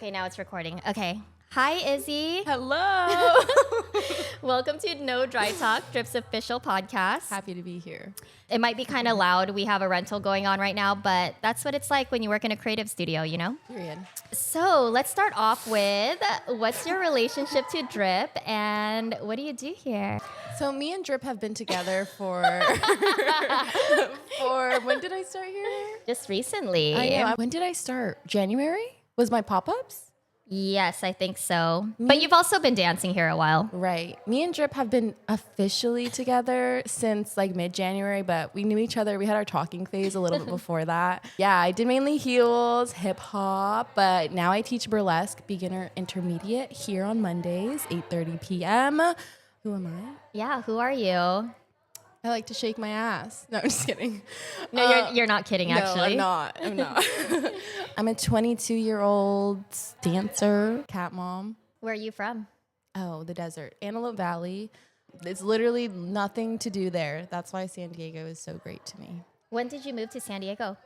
Okay, now it's recording. Okay. Hi, Izzy. Hello. Welcome to No Dry Talk, Drip's official podcast. Happy to be here. It might be kind of loud. We have a rental going on right now, but that's what it's like when you work in a creative studio, you know? Period. So let's start off with what's your relationship to Drip and what do you do here? So me and Drip have been together for when did I start here? Just recently. I know. When did I start? January? Was my pop-ups? Yes, I think so. But you've also been dancing here a while. Right. Me and Drip have been officially together since like mid-January, but we knew each other. We had our talking phase a little bit before that. Yeah, I did mainly heels, hip hop, but now I teach burlesque, beginner intermediate here on Mondays, 8:30 p.m. Who am I? Yeah, who are you? I like to shake my ass. No, I'm just kidding. No, you're not kidding, actually. No, I'm not. I'm a 22-year-old dancer, cat mom. Where are you from? Oh, the desert. Antelope Valley. It's literally nothing to do there. That's why San Diego is so great to me. When did you move to San Diego?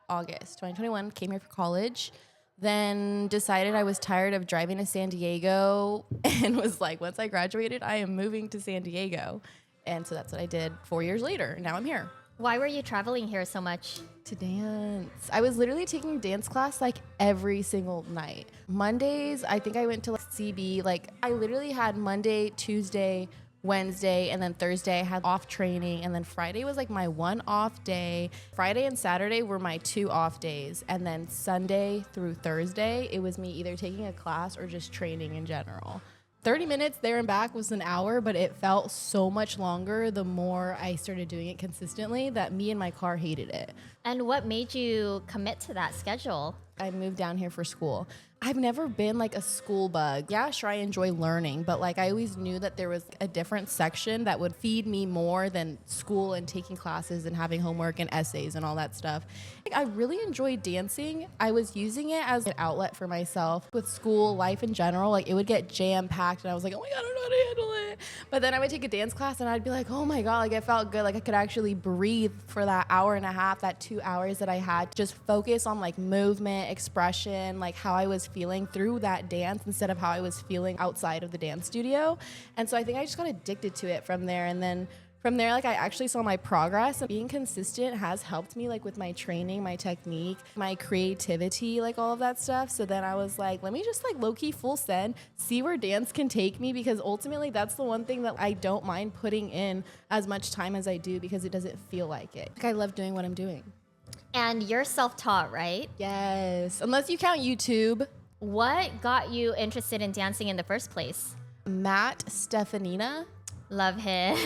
August 2021, came here for college. Then decided I was tired of driving to San Diego and was like, once I graduated, I am moving to San Diego. And so that's what I did 4 years later. Now I'm here. Why were you traveling here so much? To dance. I was literally taking dance class like every single night. Mondays, I think I went to like CB. Like I literally had Monday, Tuesday, Wednesday, and then Thursday I had off training. And then Friday was like my one off day. Friday and Saturday were my 2 off days. And then Sunday through Thursday, it was me either taking a class or just training in general. 30 minutes there and back was an hour, but it felt so much longer the more I started doing it consistently that me and my car hated it. And what made you commit to that schedule? I moved down here for school. I've never been like a school bug. Yeah, sure, I enjoy learning, but like I always knew that there was a different section that would feed me more than school and taking classes and having homework and essays and all that stuff. Like, I really enjoyed dancing. I was using it as an outlet for myself. With school, life in general, like it would get jam-packed and I was like, oh my God, I don't know how to handle it. But then I would take a dance class and I'd be like, oh my God, like it felt good. Like I could actually breathe for that hour and a half, that 2 hours that I had. Just focus on like movement, expression, like how I was feeling through that dance instead of how I was feeling outside of the dance studio. And so I think I just got addicted to it from there. And then from there, like I actually saw my progress, and being consistent has helped me like with my training, my technique, my creativity, like all of that stuff. So then I was like, let me just like low-key full send, see where dance can take me, because ultimately that's the one thing that I don't mind putting in as much time as I do because it doesn't feel like it. Like I love doing what I'm doing. And you're self-taught, right? Yes, unless you count YouTube. What got you interested in dancing in the first place? Matt Stefanina. Love him.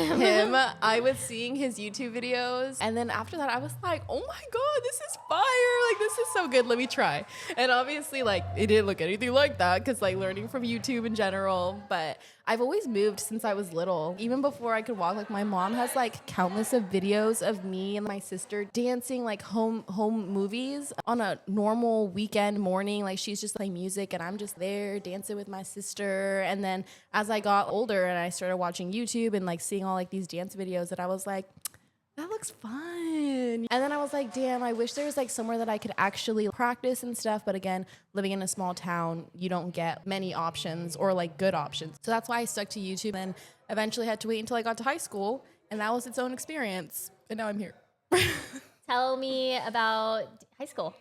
I was seeing his YouTube videos, and then after that I was like, oh my God, this is fire, like this is so good, let me try. And obviously like it didn't look anything like that because like learning from YouTube in general, but I've always moved since I was little. Even before I could walk, like my mom has like countless of videos of me and my sister dancing like home movies on a normal weekend morning. Like she's just playing music and I'm just there dancing with my sister. And then as I got older and I started watching YouTube and like seeing all like these dance videos, that I was like, that looks fun. And then I was like, damn, I wish there was like somewhere that I could actually practice and stuff. But again, living in a small town, you don't get many options or like good options. So that's why I stuck to YouTube and eventually had to wait until I got to high school. And that was its own experience. And now I'm here. Tell me about high school.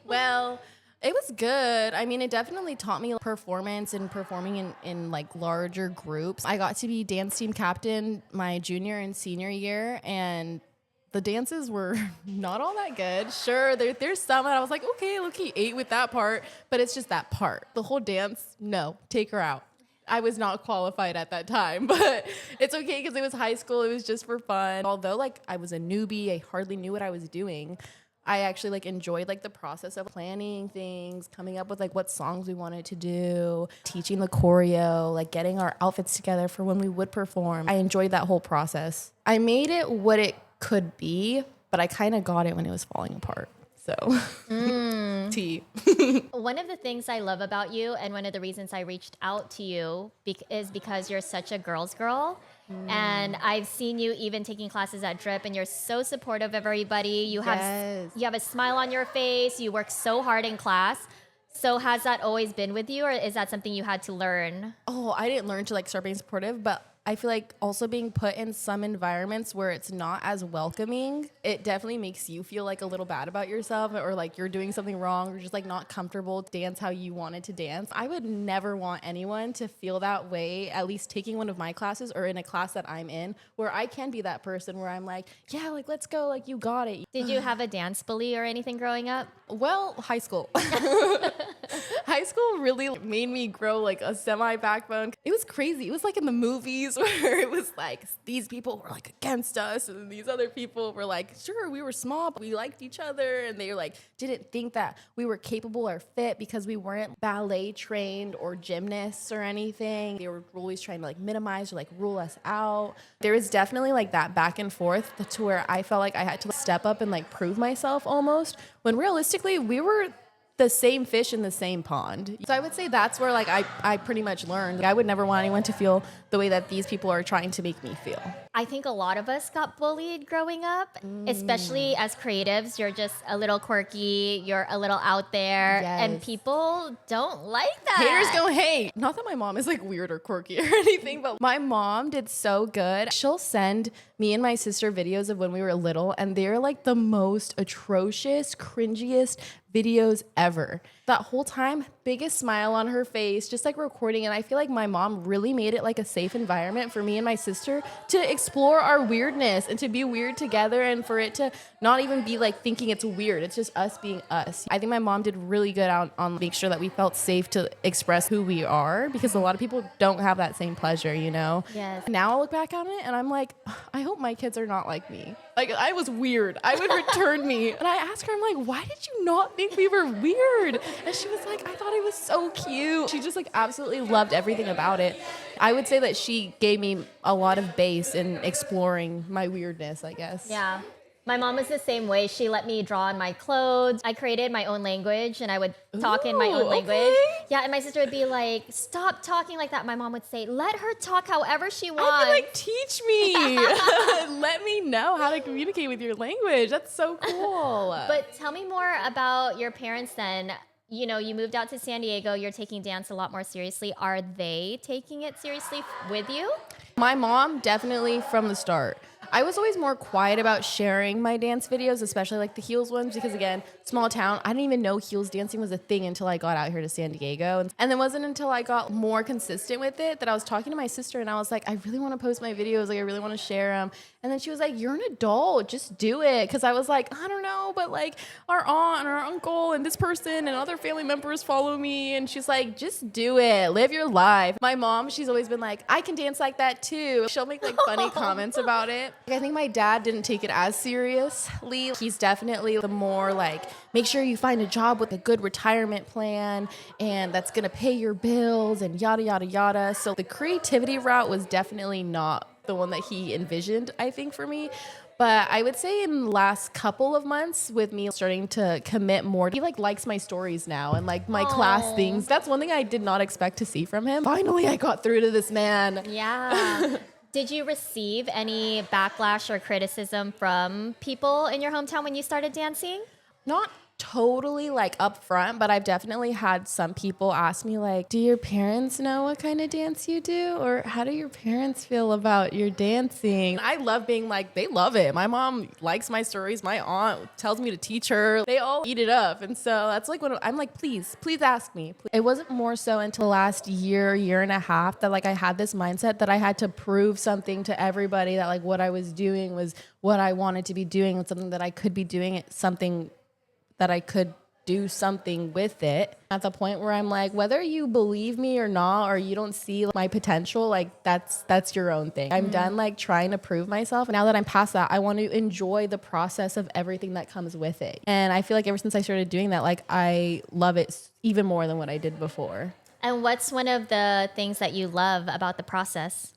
Well, it was good. I mean, it definitely taught me performance and performing in like larger groups. I got to be dance team captain my junior and senior year, and the dances were not all that good. Sure, there's some that I was like, okay, low-key 8 with that part, but it's just that part. The whole dance, no, take her out. I was not qualified at that time, but it's okay because it was high school. It was just for fun. Although like I was a newbie, I hardly knew what I was doing. I actually like enjoyed like the process of planning things, coming up with like what songs we wanted to do, teaching the choreo, like getting our outfits together for when we would perform. I enjoyed that whole process. I made it what it could be, but I kind of got it when it was falling apart. So, tea. One of the things I love about you, and one of the reasons I reached out to you is because you're such a girl's girl. And I've seen you even taking classes at Drip, and you're so supportive of everybody. You have a smile on your face. You work so hard in class. So has that always been with you, or is that something you had to learn? Oh, I didn't learn to like start being supportive, but I feel like also being put in some environments where it's not as welcoming, it definitely makes you feel like a little bad about yourself, or like you're doing something wrong, or just like not comfortable to dance how you wanted to dance. I would never want anyone to feel that way, at least taking one of my classes or in a class that I'm in, where I can be that person where I'm like, yeah, like let's go, like you got it. Did you have a dance bully or anything growing up? Well, high school. High school really made me grow like a semi backbone. It was crazy. It was like in the movies where it was like these people were like against us and these other people were like, sure, we were small, but we liked each other. And they like didn't think that we were capable or fit because we weren't ballet trained or gymnasts or anything. They were always trying to like minimize or like rule us out. There was definitely like that back and forth to where I felt like I had to step up and like prove myself almost, when realistically we were the same fish in the same pond. So I would say that's where like I pretty much learned. I would never want anyone to feel the way that these people are trying to make me feel. I think a lot of us got bullied growing up, especially as creatives. You're just a little quirky, you're a little out there, and people don't like that. Haters gonna hate. Not that my mom is like weird or quirky or anything, but my mom did so good. She'll send me and my sister videos of when we were little, and they're like the most atrocious, cringiest videos ever. That whole time, biggest smile on her face, just like recording. And I feel like my mom really made it like a safe environment for me and my sister to explore our weirdness and to be weird together, and for it to not even be like thinking it's weird. It's just us being us. I think my mom did really good on make sure that we felt safe to express who we are, because a lot of people don't have that same pleasure, you know? Yes. Now I look back on it and I'm like, I hope my kids are not like me. Like, I was weird. I would return me. And I asked her, I'm like, why did you not think we were weird? And she was like, I thought it was so cute. She just like absolutely loved everything about it. I would say that she gave me a lot of base in exploring my weirdness, I guess. Yeah. My mom was the same way. She let me draw on my clothes. I created my own language, and I would talk in my own language. Okay. Yeah, and my sister would be like, stop talking like that. My mom would say, let her talk however she wants. I'd be like, teach me. Let me know how to communicate with your language. That's so cool. But tell me more about your parents then. You know, you moved out to San Diego. You're taking dance a lot more seriously. Are they taking it seriously with you? My mom, definitely from the start. I was always more quiet about sharing my dance videos, especially like the heels ones, because again, small town, I didn't even know heels dancing was a thing until I got out here to San Diego. And it wasn't until I got more consistent with it that I was talking to my sister and I was like, I really want to post my videos. Like, I really want to share them. And then she was like, you're an adult, just do it. Cause I was like, I don't know, but like our aunt and our uncle and this person and other family members follow me. And she's like, just do it, live your life. My mom, she's always been like, I can dance like that too. She'll make like funny comments about it. I think my dad didn't take it as seriously. He's definitely the more like, make sure you find a job with a good retirement plan and that's gonna pay your bills and yada, yada, yada. So the creativity route was definitely not the one that he envisioned, I think, for me. But I would say in the last couple of months, with me starting to commit more, he like likes my stories now and like my class things. That's one thing I did not expect to see from him. Finally, I got through to this man. Yeah. Did you receive any backlash or criticism from people in your hometown when you started dancing? Not totally like up front, but I've definitely had some people ask me like, do your parents know what kind of dance you do? Or how do your parents feel about your dancing? I love being like, they love it. My mom likes my stories. My aunt tells me to teach her. They all eat it up. And so that's like when I'm like, please ask me. It wasn't more so until last year and a half that like I had this mindset that I had to prove something to everybody, that like what I was doing was what I wanted to be doing, and something that I could be doing, it something that I could do something with it. At the point where I'm like, whether you believe me or not, or you don't see my potential, like that's your own thing. I'm done like trying to prove myself. Now that I'm past that, I want to enjoy the process of everything that comes with it. And I feel like ever since I started doing that, like I love it even more than what I did before. And what's one of the things that you love about the process?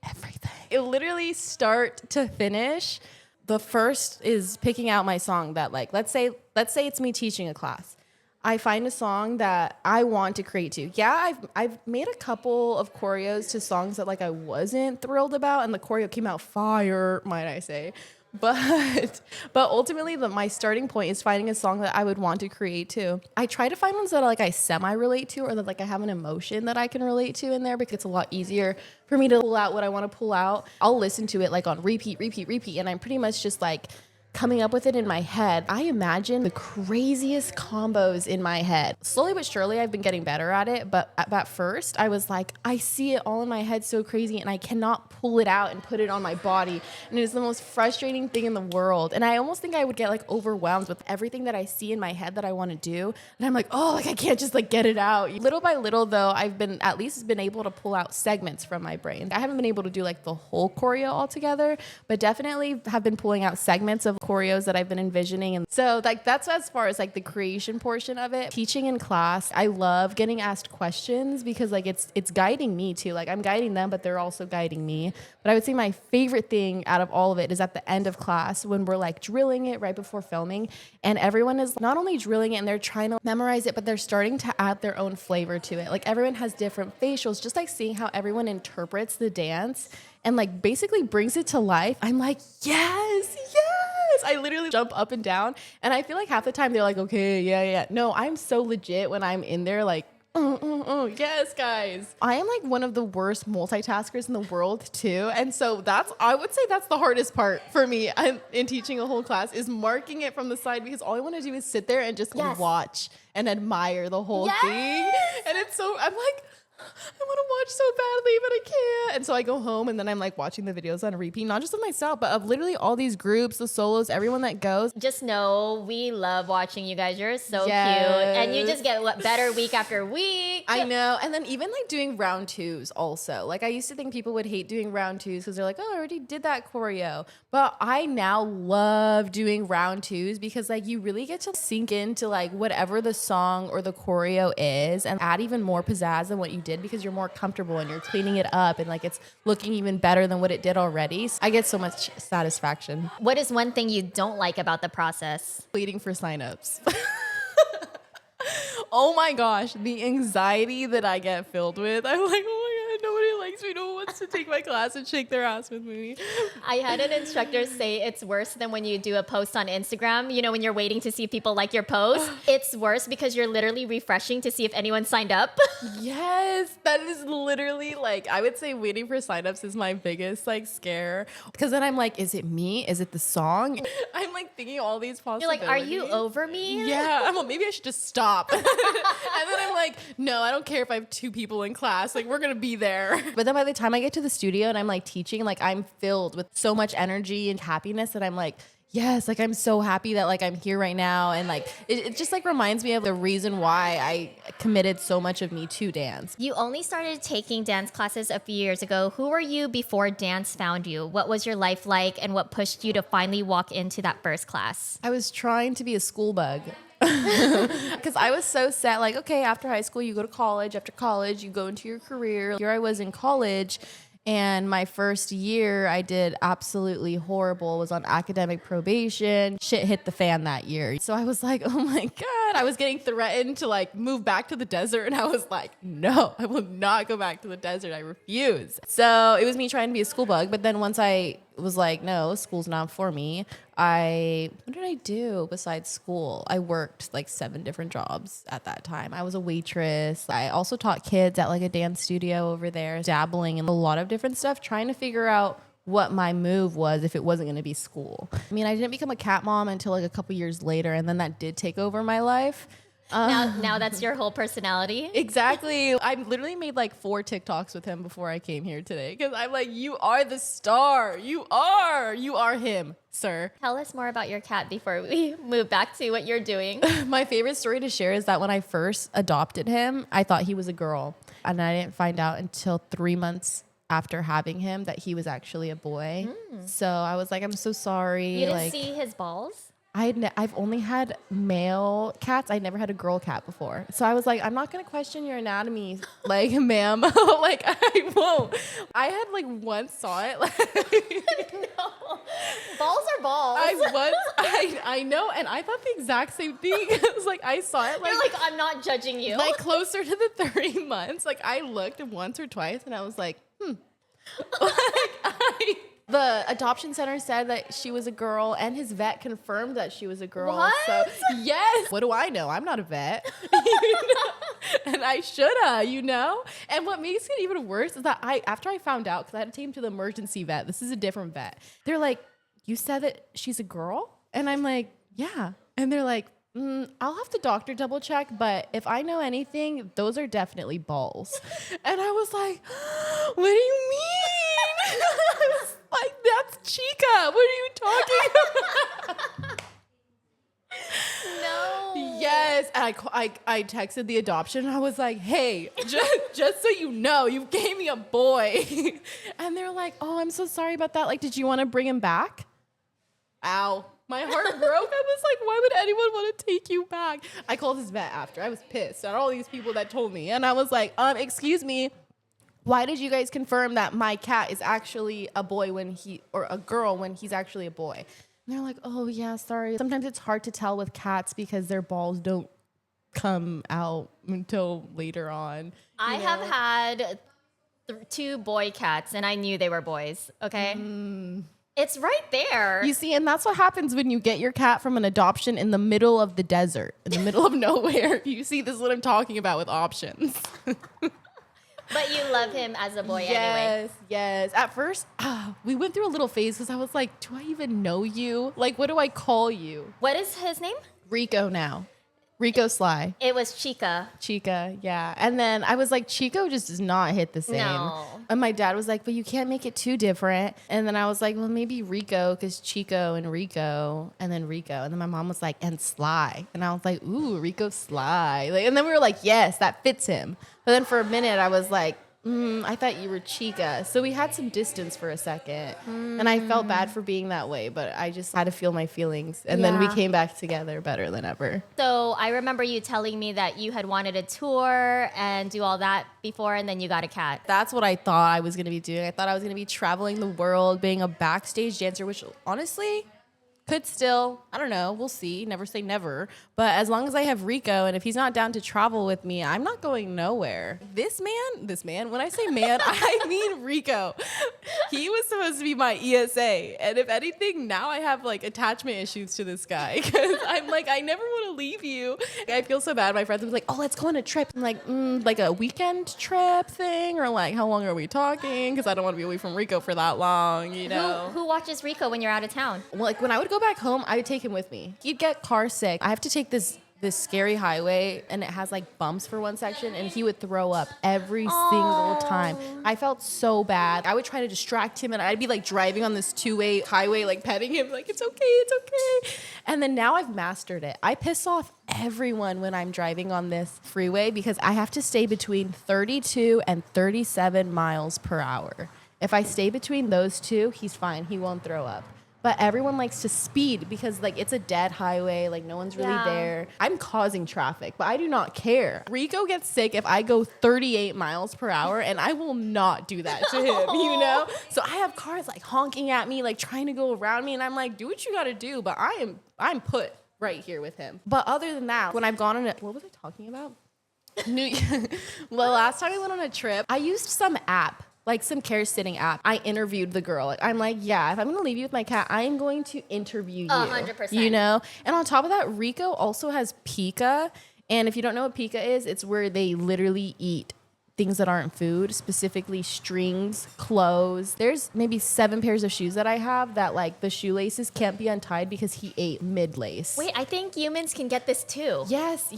Everything. It literally start to finish. The first is picking out my song that like, let's say it's me teaching a class. I find a song that I want to create to. Yeah, I've made a couple of choreos to songs that like I wasn't thrilled about, and the choreo came out fire, might I say. But but ultimately, my starting point is finding a song that I would want to create to. I try to find ones that like I semi relate to, or that like I have an emotion that I can relate to in there, because it's a lot easier for me to pull out what I want to pull out. I'll listen to it like on repeat, and I'm pretty much just like coming up with it in my head. I imagine the craziest combos in my head. Slowly but surely, I've been getting better at it. But at first, I was like, I see it all in my head so crazy, and I cannot pull it out and put it on my body. And it is the most frustrating thing in the world. And I almost think I would get like overwhelmed with everything that I see in my head that I want to do. And I'm like, oh, like I can't just like get it out. Little by little, though, I've been at least been able to pull out segments from my brain. I haven't been able to do like the whole choreo altogether, but definitely have been pulling out segments of choreos that I've been envisioning. And so like that's as far as like the creation portion of it. Teaching in class, I love getting asked questions, because like it's guiding me too. Like I'm guiding them, but they're also guiding me. But I would say my favorite thing out of all of it is at the end of class, when we're like drilling it right before filming, and everyone is not only drilling it and they're trying to memorize it, but they're starting to add their own flavor to it. Like everyone has different facials, just like seeing how everyone interprets the dance and like basically brings it to life. I'm like, yes. I literally jump up and down, and I feel like half the time they're like, okay, yeah. No, I'm so legit when I'm in there, like, yes, guys. I am like one of the worst multitaskers in the world too. And so I would say that's the hardest part for me in teaching a whole class, is marking it from the side, because all I want to do is sit there and just watch and admire the whole thing. And I'm like, I want to watch so badly, but I can't. And so I go home, and then I'm like watching the videos on repeat, not just of myself, but of literally all these groups, the solos, everyone that goes. Just know we love watching you guys. You're so cute. And you just get better week after week. I know. And then even like doing round twos also. Like I used to think people would hate doing round twos because they're like, oh, I already did that choreo. But I now love doing round twos, because like you really get to sink into like whatever the song or the choreo is, and add even more pizzazz than what you did, because you're more comfortable and you're cleaning it up, and like it's looking even better than what it did already. So I get so much satisfaction. What is one thing you don't like about the process? Waiting for signups. Oh my gosh, the anxiety that I get filled with. I'm like, oh my God, nobody likes me. No one wants to take my class and shake their ass with me. I had an instructor say it's worse than when you do a post on Instagram. You know, when you're waiting to see if people like your post, it's worse because you're literally refreshing to see if anyone signed up. Yes, that is literally like, I would say waiting for signups is my biggest like scare. Because then I'm like, is it me? Is it the song? I'm like thinking all these possibilities. You're like, are you over me? Yeah, I'm like, maybe I should just stop. And then I'm like, no, I don't care if I have 2 people in class. Like, we're going to be there. But then by the time I get to the studio and I'm like teaching, like I'm filled with so much energy and happiness that I'm like, yes, like I'm so happy that like I'm here right now. And like, it just like reminds me of the reason why I committed so much of me to dance. You only started taking dance classes a few years ago. Who were you before dance found you? What was your life like, and what pushed you to finally walk into that first class? I was trying to be a school bug. Because I was so set, like, okay, after high school, you go to college. After college, you go into your career. Here I was in college, and my first year, I did absolutely horrible, was on academic probation. Shit hit the fan that year. So I was like, oh my God, I was getting threatened to like move back to the desert. And I was like, no, I will not go back to the desert. I refuse. So it was me trying to be a school bug. But then once I was like, no, school's not for me. What did I do besides school? I worked like 7 different jobs at that time. I was a waitress. I also taught kids at like a dance studio over there, dabbling in a lot of different stuff, trying to figure out what my move was if it wasn't going to be school. I mean, I didn't become a cat mom until like a couple years later, and then that did take over my life. Now that's your whole personality. Exactly. I literally made like 4 TikToks with him before I came here today, because I'm like, you are the star. You are him, sir. Tell us more about your cat before we move back to what you're doing. My favorite story to share is that when I first adopted him, I thought he was a girl, and I didn't find out until 3 months after having him that he was actually a boy. So I was like, I'm so sorry. You didn't see his balls? I've only had male cats. I never had a girl cat before. So I was like, I'm not going to question your anatomy, like, ma'am. Like, I won't. I had, like, once saw it. Like, No. Balls are balls. I know. And I thought the exact same thing. It was like, I saw it, like, You're like, I'm not judging you. like closer to the 30 months. Like, I looked once or twice and I was like, the adoption center said that she was a girl, and his vet confirmed that she was a girl. What? So, yes. What do I know? I'm not a vet. You know? And I shoulda, you know? And what makes it even worse is that after I found out, because I had to take him to the emergency vet, this is a different vet. They're like, you said that she's a girl? And I'm like, yeah. And they're like, I'll have the doctor double check, but if I know anything, those are definitely balls. And I was like, what do you mean? I was like, that's Chica. What are you talking about? No. Yes. And I texted the adoption and I was like, hey, just so you know, you gave me a boy. And they're like, oh, I'm so sorry about that. Like, did you want to bring him back? Ow. My heart broke. I was like, why would anyone want to take you back? I called his vet after. I was pissed at all these people that told me. And I was like, excuse me, why did you guys confirm that my cat is actually a boy or a girl when he's actually a boy? And they're like, oh, yeah, sorry. Sometimes it's hard to tell with cats because their balls don't come out until later on. I have had 2 boy cats, and I knew they were boys, okay? It's right there. You see, and that's what happens when you get your cat from an adoption in the middle of the desert, in the middle of nowhere. You see, this is what I'm talking about with options. But you love him as a boy anyway. Yes. At first, we went through a little phase because I was like, do I even know you? Like, what do I call you? What is his name? Rico now. Rico Sly. It was Chica. Chica, yeah. And then I was like, Chico just does not hit the same. No. And my dad was like, but you can't make it too different. And then I was like, well, maybe Rico, because Chico and Rico, and then Rico. And then my mom was like, and Sly. And I was like, ooh, Rico Sly. Like, and then we were like, yes, that fits him. But then for a minute, I was like, I thought you were Chica. So we had some distance for a second. And I felt bad for being that way, but I just had to feel my feelings. And then we came back together better than ever. So I remember you telling me that you had wanted a tour and do all that before, and then you got a cat. That's what I thought I was going to be doing. I thought I was going to be traveling the world, being a backstage dancer, which honestly could still, I don't know, we'll see. Never say never. But as long as I have Rico, and if he's not down to travel with me, I'm not going nowhere. This man, when I say man, I mean Rico. He was supposed to be my ESA. And if anything, now I have like attachment issues to this guy. Because I'm like, I never want to leave you. I feel so bad. My friends would be like, oh, let's go on a trip. I'm like a weekend trip thing? Or like, how long are we talking? Because I don't want to be away from Rico for that long, you know? Who watches Rico when you're out of town? Well, like when I would go back home, I would take him with me. He'd get car sick. I have to take this scary highway, and it has like bumps for one section, and he would throw up every single time. I felt so bad. I would try to distract him, and I'd be like driving on this 2-way highway, like petting him, like, it's okay. And then now I've mastered it. I piss off everyone when I'm driving on this freeway because I have to stay between 32 and 37 miles per hour. If I stay between those two, he's fine. He won't throw up. But everyone likes to speed because, like, it's a dead highway. Like, no one's really there. I'm causing traffic, but I do not care. Rico gets sick if I go 38 miles per hour, and I will not do that to him, you know? So I have cars, like, honking at me, like, trying to go around me, and I'm like, do what you got to do, but I'm put right here with him. But other than that, when I've gone on what was I talking about? Well, last time I went on a trip, I used some app. Like some care sitting app. I interviewed the girl. I'm like, yeah, if I'm going to leave you with my cat, I am going to interview you. 100%. You know? And on top of that, Rico also has Pika. And if you don't know what Pika is, it's where they literally eat things that aren't food, specifically strings, clothes. There's maybe 7 pairs of shoes that I have that like the shoelaces can't be untied because he ate mid-lace. Wait, I think humans can get this too. Yes.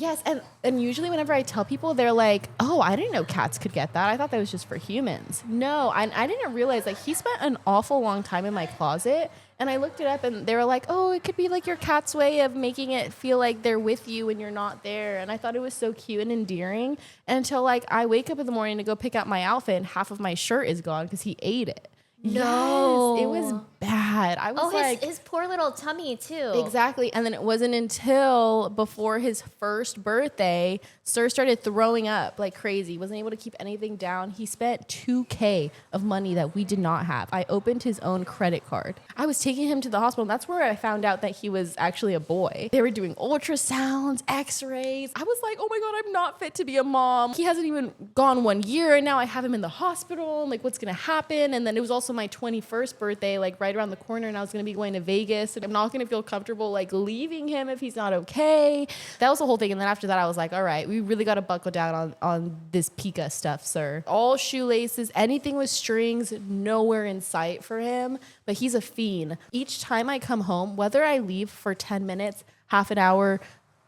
And usually whenever I tell people, they're like, oh, I didn't know cats could get that. I thought that was just for humans. No, I didn't realize like he spent an awful long time in my closet. And I looked it up and they were like, oh, it could be like your cat's way of making it feel like they're with you when you're not there. And I thought it was so cute and endearing until like I wake up in the morning to go pick out my outfit and half of my shirt is gone because he ate it. No. Yes, it was bad. I was his poor little tummy too. Exactly. And then it wasn't until before his first birthday, Sir started throwing up like crazy. Wasn't able to keep anything down. He spent $2,000 of money that we did not have. I opened his own credit card. I was taking him to the hospital, and that's where I found out that he was actually a boy. They were doing ultrasounds, x-rays. I was like, oh my God, I'm not fit to be a mom. He hasn't even gone 1 year, and now I have him in the hospital. I'm like, what's gonna happen? And then it was also my 21st birthday, like right around the corner, and I was gonna be going to Vegas, and I'm not gonna feel comfortable like leaving him if he's not okay. That was the whole thing. And then after that, I was like, all right, we really gotta buckle down on this Pika stuff, sir. All shoelaces, anything with strings, nowhere in sight for him. But he's a fiend. Each time I come home, whether I leave for 10 minutes, half an hour,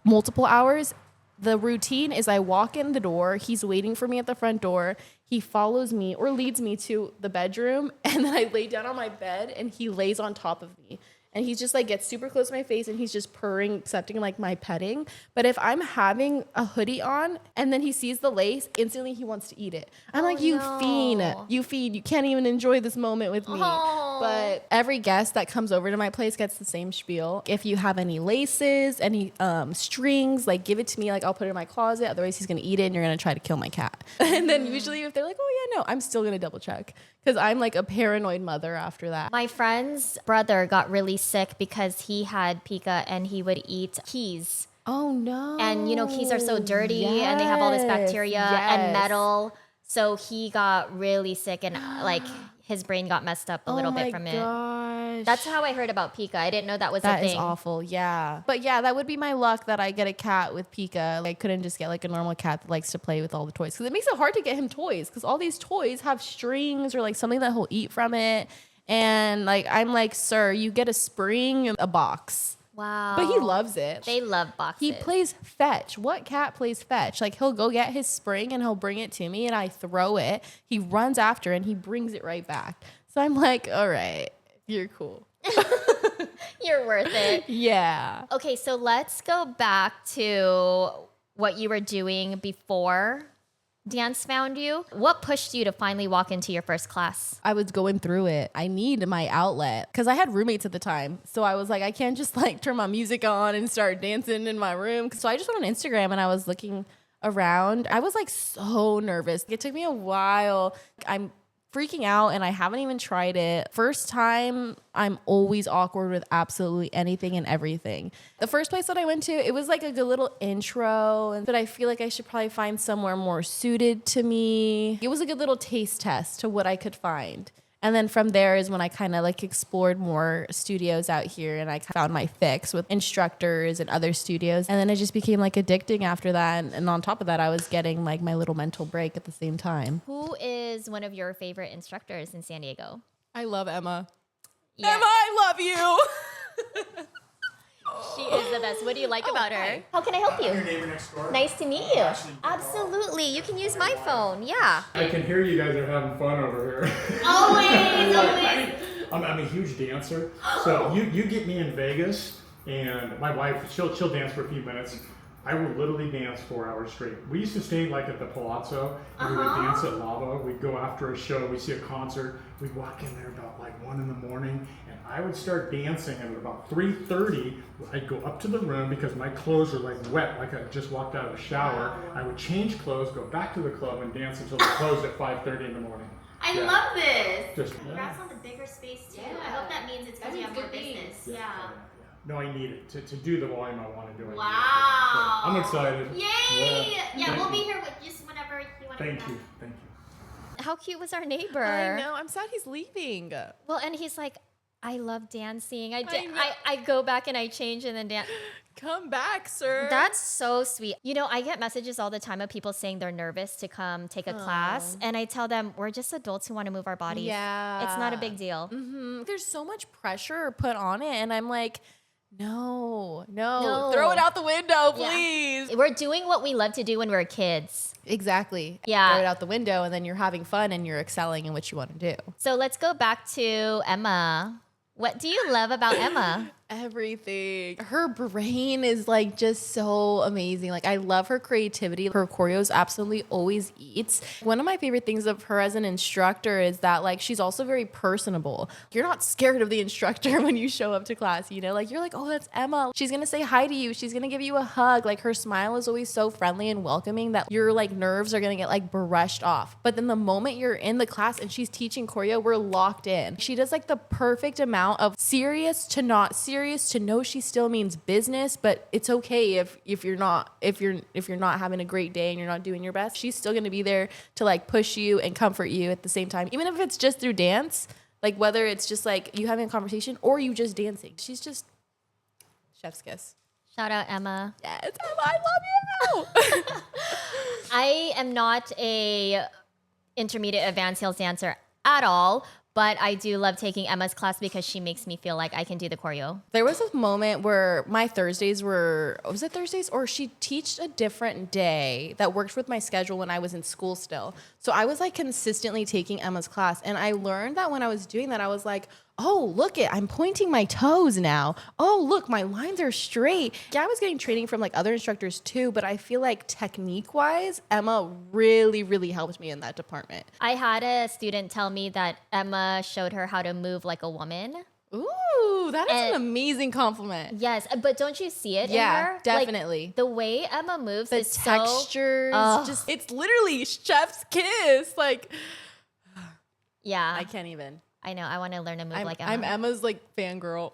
multiple hours, the routine is I walk in the door, he's waiting for me at the front door, he follows me or leads me to the bedroom, and then I lay down on my bed and he lays on top of me. And he just like gets super close to my face and he's just purring, accepting like my petting. But if I'm having a hoodie on and then he sees the lace, instantly he wants to eat it. I'm like, you fiend, you fiend. You can't even enjoy this moment with me. But every guest that comes over to my place gets the same spiel. If you have any laces, any strings, like give it to me. Like I'll put it in my closet. Otherwise he's going to eat it and you're going to try to kill my cat. And then usually if they're like, oh yeah, no, I'm still going to double check. Because I'm like a paranoid mother after that. My friend's brother got really sick because he had Pika and he would eat keys. Oh no. And you know, keys are so dirty and they have all this bacteria and metal. So he got really sick and like his brain got messed up a little bit from it. That's how I heard about Pika. I didn't know that was a thing. That is awful, yeah. But yeah, that would be my luck that I get a cat with Pika. I couldn't just get like a normal cat that likes to play with all the toys. Because it makes it hard to get him toys. Because all these toys have strings or like something that he'll eat from it. And like I'm like, sir, you get a spring and a box. Wow. But he loves it. They love boxes. He plays fetch. What cat plays fetch? Like he'll go get his spring and he'll bring it to me and I throw it. He runs after and he brings it right back. So I'm like, all right, you're cool. You're worth it. Yeah. Okay, so let's go back to what you were doing before dance found you. What pushed you to finally walk into your first class? I was going through it. I need my outlet because I had roommates at the time. So I was like, I can't just like turn my music on and start dancing in my room. So I just went on Instagram and I was looking around. I was like so nervous. It took me a while. I'm freaking out and I haven't even tried it. First time, I'm always awkward with absolutely anything and everything. The first place that I went to, it was like a good little intro, but I feel like I should probably find somewhere more suited to me. It was a good little taste test to what I could find. And then from there is when I kind of like explored more studios out here and I found my fix with instructors and other studios. And then it just became like addicting after that. And on top of that, I was getting like my little mental break at the same time. Who is one of your favorite instructors in San Diego? I love Emma. Yeah. Emma, I love you. She is the best. What do you like about her? How can I help you? Your neighbor next door. Nice to meet you. Absolutely. You can use my phone. Yeah. I can hear you guys are having fun over here. Always. I'm a huge dancer, so you get me in Vegas, and my wife she'll dance for a few minutes. I will literally dance 4 hours straight. We used to stay like at the Palazzo, and we would dance at Lava. We'd go after a show, we'd see a concert. We'd walk in there about like 1 in the morning, and I would start dancing at about 3:30. I'd go up to the room because my clothes were like wet, like I just walked out of the shower. I would change clothes, go back to the club, and dance until they closed at 5:30 in the morning. I love this. Congrats on the bigger space too. I hope that means it's because you have more business. Yeah. No, I need it to do the volume I want to do. Wow. So I'm excited. Yay! Yeah, we'll Thank be you. here with just whenever you want to Thank come you. back. Thank you. How cute was our neighbor? I know. I'm sad he's leaving. Well, and he's like, I love dancing. I know. go back and I change and then dance. Come back, sir. That's so sweet. You know, I get messages all the time of people saying they're nervous to come take a class. And I tell them, we're just adults who want to move our bodies. Yeah. It's not a big deal. Mm-hmm. There's so much pressure put on it. And I'm like, no. No. Throw it out the window, please. Yeah. We're doing what we love to do when we were kids. Exactly. Yeah. Throw it out the window and then you're having fun and you're excelling in what you want to do. So let's go back to Emma. What do you love about Emma? Everything. Her brain is like just so amazing. Like I love her creativity. Her choreos absolutely always eats. One of my favorite things of her as an instructor is that like she's also very personable. You're not scared of the instructor when you show up to class, you know? Like you're like, "Oh, that's Emma. She's going to say hi to you. She's going to give you a hug." Like her smile is always so friendly and welcoming that your like nerves are going to get like brushed off. But then the moment you're in the class and she's teaching choreo, we're locked in. She does like the perfect amount of serious to not serious to know she still means business, but it's okay if you're not having a great day and you're not doing your best. She's still going to be there to like push you and comfort you at the same time, even if it's just through dance, like whether it's just like you having a conversation or you just dancing. She's just chef's kiss. Shout out Emma. Yes, Emma, I love you. I am not a intermediate advanced heels dancer at all, but I do love taking Emma's class because she makes me feel like I can do the choreo. There was a moment where my Thursdays were, was it Thursdays? Or she taught a different day that worked with my schedule when I was in school still. So I was like consistently taking Emma's class. And I learned that when I was doing that, I was like, oh, look it, I'm pointing my toes now. Oh, look, my lines are straight. Yeah, I was getting training from like other instructors too, but I feel like technique-wise, Emma really, really helped me in that department. I had a student tell me that Emma showed her how to move like a woman. Ooh, that is an amazing compliment. Yes, but don't you see it in her? Yeah, definitely. Like, the way Emma moves The is textures, so, just it's literally chef's kiss. Like, yeah. I can't even. I know. I want to learn to move like Emma. I'm Emma's like fangirl.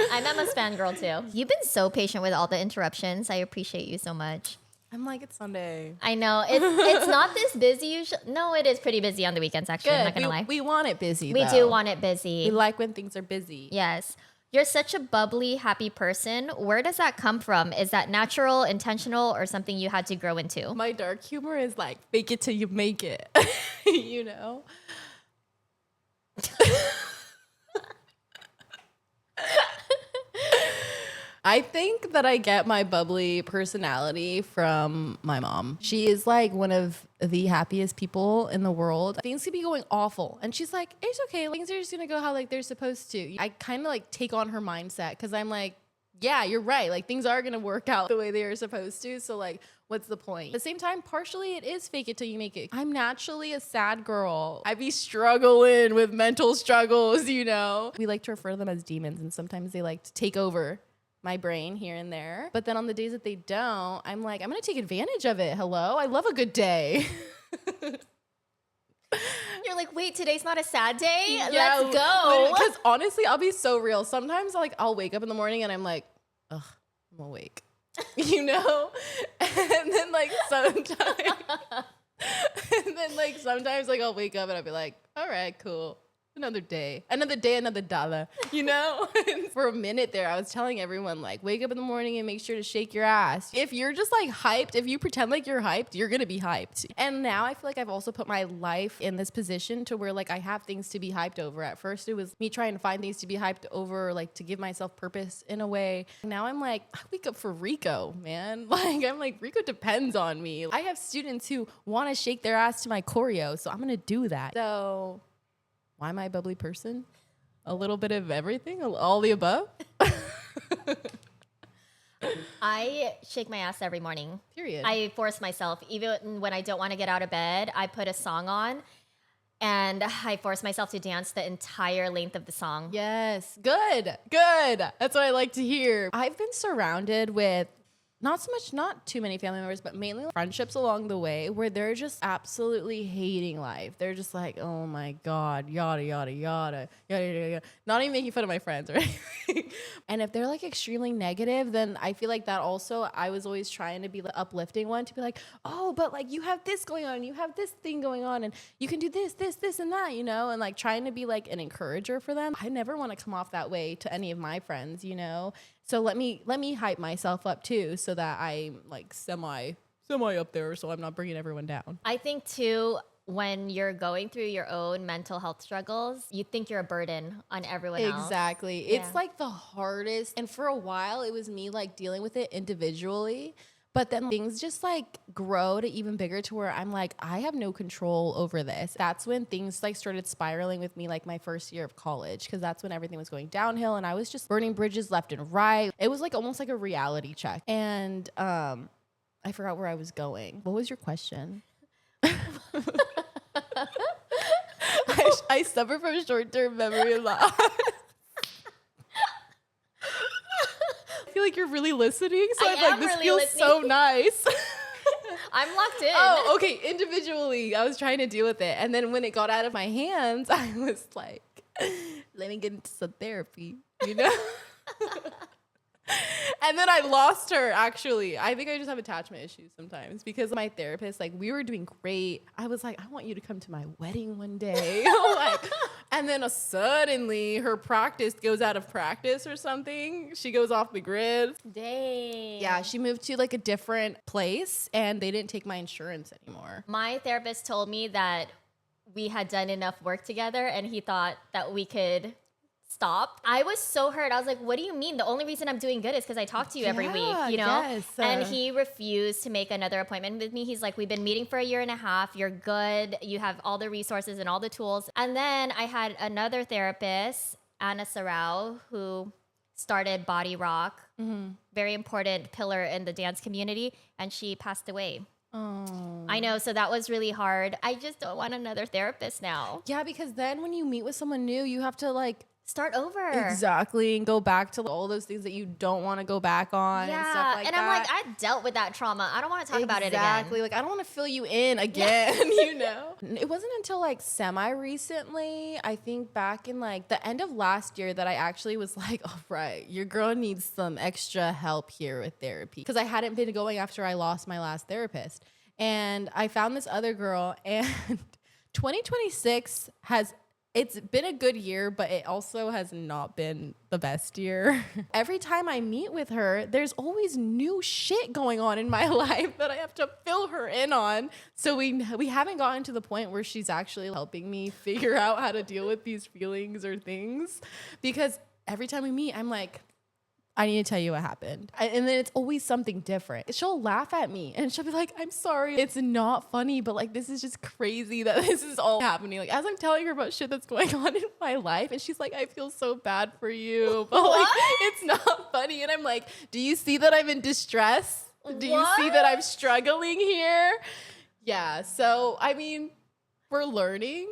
I'm Emma's fangirl too. You've been so patient with all the interruptions. I appreciate you so much. I'm like, it's Sunday. I know. It's not this busy usually. No, it is pretty busy on the weekends, actually. Good. I'm not going to lie. We want it busy, We though. do want it busy. We like when things are busy. Yes. You're such a bubbly, happy person. Where does that come from? Is that natural, intentional, or something you had to grow into? My dark humor is like, fake it till you make it. You know? I think that I get my bubbly personality from my mom. She is like one of the happiest people in the world. Things could be going awful. And she's like, it's okay. Things are just going to go how like they're supposed to. I kind of like take on her mindset because I'm like, yeah, you're right. Like things are going to work out the way they are supposed to. So like, what's the point? At the same time, partially it is fake it till you make it. I'm naturally a sad girl. I be struggling with mental struggles, you know? We like to refer to them as demons, and sometimes they like to take over my brain here and there. But then on the days that they don't, I'm like, I'm going to take advantage of it. Hello? I love a good day. You're like, wait, today's not a sad day? Yeah, Let's go. Because honestly, I'll be so real. Sometimes like I'll wake up in the morning and I'm like, ugh, I'm awake. You know? And then like sometimes like I'll wake up and I'll be like, all right, cool. Another day, another dollar, you know? And for a minute there, I was telling everyone, like, wake up in the morning and make sure to shake your ass. If you're just like hyped, if you pretend like you're hyped, you're gonna be hyped. And now I feel like I've also put my life in this position to where like I have things to be hyped over. At first, it was me trying to find things to be hyped over, like to give myself purpose in a way. Now I'm like, I wake up for Rico, man. Like, I'm like, Rico depends on me. I have students who wanna shake their ass to my choreo, so I'm gonna do that. So why am I a bubbly person? A little bit of everything? All the above? I shake my ass every morning. Period. I force myself. Even when I don't want to get out of bed, I put a song on and I force myself to dance the entire length of the song. Yes. Good. That's what I like to hear. I've been surrounded with not too many family members, but mainly friendships along the way where they're just absolutely hating life. They're just like, oh my God, yada, yada, yada, yada, yada, yada. Not even making fun of my friends, right? And if they're like extremely negative, then I feel like that also, I was always trying to be the uplifting one to be like, oh, but like you have this going on, you have this thing going on, and you can do this, and that, you know, and like trying to be like an encourager for them. I never want to come off that way to any of my friends, you know? So let me hype myself up too, so that I'm like semi up there, so I'm not bringing everyone down. I think too, when you're going through your own mental health struggles, you think you're a burden on everyone else. Exactly. It's like the hardest. And for a while, it was me like dealing with it individually. But then things just like grow to even bigger to where I'm like, I have no control over this. That's when things like started spiraling with me, like my first year of college, because that's when everything was going downhill and I was just burning bridges left and right. It was like almost like a reality check. And I forgot where I was going. What was your question? I suffer from short-term memory loss. I feel like you're really listening, so I'm like, this really feels listening. so nice. I'm locked in. Oh, okay. Individually, I was trying to deal with it. And then when it got out of my hands, I was like, let me get into some therapy, you know? And then I lost her, actually. I think I just have attachment issues sometimes because my therapist, like, we were doing great. I was like, I want you to come to my wedding one day. Like, and then suddenly her practice goes out of practice or something. She goes off the grid. Dang. Yeah, she moved to like a different place and they didn't take my insurance anymore. My therapist told me that we had done enough work together and he thought that we could stop. I was so hurt. I was like, what do you mean? The only reason I'm doing good is because I talk to you every week, you know? Yes. And he refused to make another appointment with me. He's like, we've been meeting for a year and a half. You're good. You have all the resources and all the tools. And then I had another therapist, Anna Sarau, who started Body Rock, very important pillar in the dance community, and she passed away. Oh. I know, so that was really hard. I just don't want another therapist now. Yeah, because then when you meet with someone new, you have to like Start over. exactly and go back to all those things that you don't want to go back on and stuff like and that. I'm like, I dealt with that trauma. I don't want to talk about it again. Exactly. Like, I don't want to fill you in again, you know? It wasn't until like semi-recently, I think back in like the end of last year that I actually was like, all right, your girl needs some extra help here with therapy. Because I hadn't been going after I lost my last therapist. And I found this other girl and 2026 it's been a good year, but it also has not been the best year. Every time I meet with her, there's always new shit going on in my life that I have to fill her in on. So we haven't gotten to the point where she's actually helping me figure out how to deal with these feelings or things. Because every time we meet, I'm like, I need to tell you what happened. And then it's always something different. She'll laugh at me and she'll be like, I'm sorry. It's not funny, but like, this is just crazy that this is all happening. Like, as I'm telling her about shit that's going on in my life, and she's like, I feel so bad for you. But like, it's not funny. And I'm like, do you see that I'm in distress? Do you see that I'm struggling here? Yeah. So, I mean, we're learning.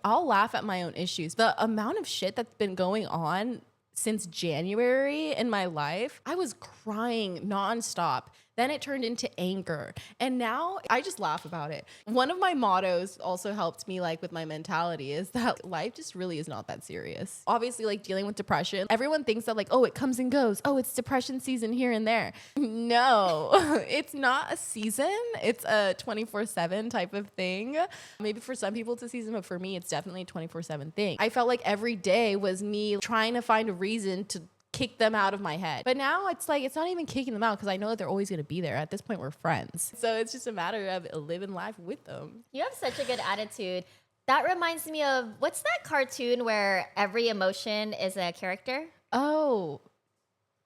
I'll laugh at my own issues. The amount of shit that's been going on since January in my life, I was crying nonstop. Then it turned into anger. And now I just laugh about it. One of my mottos also helped me like with my mentality is that life just really is not that serious. Obviously, like dealing with depression, everyone thinks that like, oh, it comes and goes. Oh, it's depression season here and there. No, it's not a season. It's a 24/7 type of thing. Maybe for some people it's a season, but for me, it's definitely a 24/7 thing. I felt like every day was me trying to find a reason to kick them out of my head. But now it's like, it's not even kicking them out because I know that they're always going to be there. At this point, we're friends. So it's just a matter of living life with them. You have such a good attitude. That reminds me of, what's that cartoon where every emotion is a character? Oh,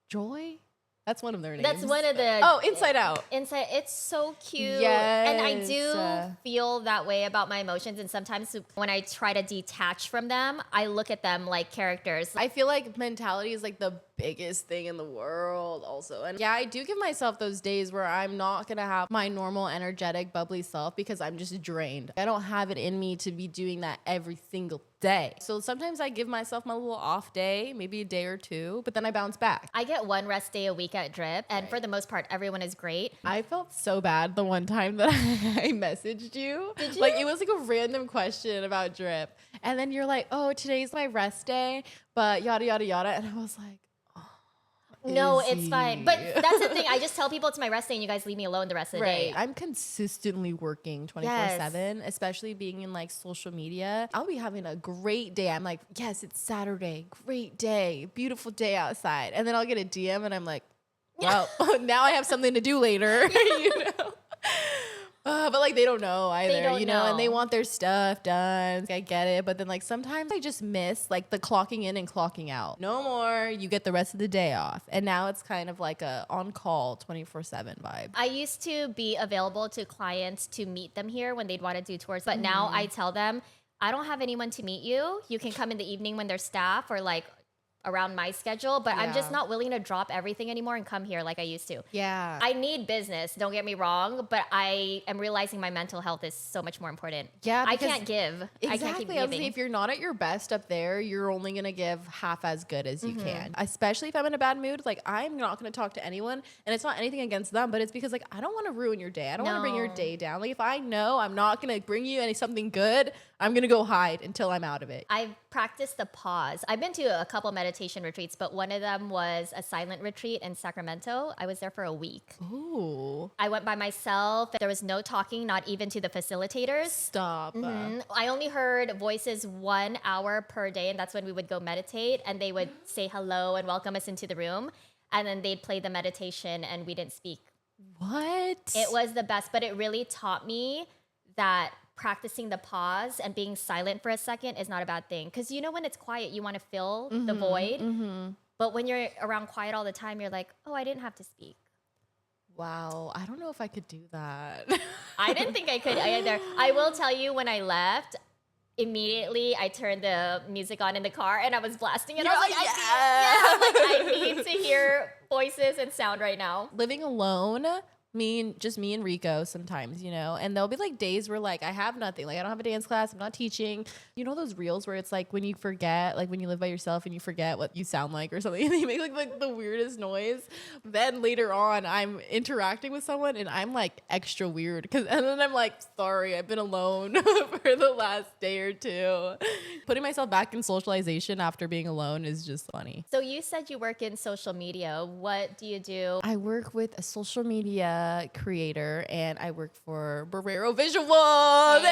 Joy? That's one of their names. That's one of the... Oh, Inside Out. Inside, it's so cute. Yes. And I do feel that way about my emotions. And sometimes when I try to detach from them, I look at them like characters. I feel like mentality is like the biggest thing in the world also. And yeah, I do give myself those days where I'm not going to have my normal, energetic, bubbly self because I'm just drained. I don't have it in me to be doing that every single day. So sometimes I give myself my little off day, maybe a day or two, but then I bounce back. I get one rest day a week at Drip, and for the most part, everyone is great. I felt so bad the one time that I messaged you. Did you? Like, it was like a random question about Drip. And then you're like, oh, today's my rest day, but yada, yada, yada. And I was like, no, Izzy. it's fine. But that's the thing. I just tell people it's my rest day and you guys leave me alone the rest of the day. I'm consistently working 24/7, especially being in like social media. I'll be having a great day. I'm like, yes, it's Saturday. Great day. Beautiful day outside. And then I'll get a DM and I'm like, well, now I have something to do later. You know? But like they don't know either, They don't you know, and they know. want their stuff done. I get it, but then like sometimes I just miss like the clocking in and clocking out. No more, you get the rest of the day off. And now it's kind of like a on call 24/7 vibe. I used to be available to clients to meet them here when they'd want to do tours, but now I tell them, I don't have anyone to meet you. You can come in the evening when there's staff or like around my schedule, but I'm just Yeah. not willing to drop everything anymore and come here like I used to. Yeah. I need business, don't get me wrong, but I am realizing my mental health is so much more important. Yeah, I because- can't give. I can't keep Exactly. I was giving. saying, if you're not at your best up there, you're only going to give half as good as Mm-hmm. you can. Especially if I'm in a bad mood. Like, I'm not going to talk to anyone. And it's not anything against them, but it's because, like, I don't want to ruin your day. I don't want to bring your No. day down. Like, if I know I'm not going to bring you something good, I'm going to go hide until I'm out of it. I've practiced the pause. I've been to a couple meditation retreats, but one of them was a silent retreat in Sacramento. I was there for a week. Ooh. I went by myself. There was no talking, not even to the facilitators. Stop. I only heard voices 1 hour per day, and that's when we would go meditate, and they would say hello and welcome us into the room, and then they'd play the meditation, and we didn't speak. What? It was the best, but it really taught me that practicing the pause and being silent for a second is not a bad thing. Because you know when it's quiet, you want to fill the void. But when you're around quiet all the time, you're like, oh, I didn't have to speak. Wow. I don't know if I could do that. I didn't think I could either. I will tell you, when I left, immediately I turned the music on in the car and I was blasting it. I was like, I need to hear voices and sound right now. Living alone, just me and Rico sometimes, you know, and there'll be like days where like I have nothing, like I don't have a dance class, I'm not teaching. You know those reels where it's like when you forget, like when you live by yourself and you forget what you sound like or something, and they make like the weirdest noise. Then later on, I'm interacting with someone and I'm like extra weird, and then I'm like, sorry, I've been alone for the last day or two. Putting myself back in socialization after being alone is just funny. So you said you work in social media. What do you do? I work with a social media creator and I work for Barrero Visuals.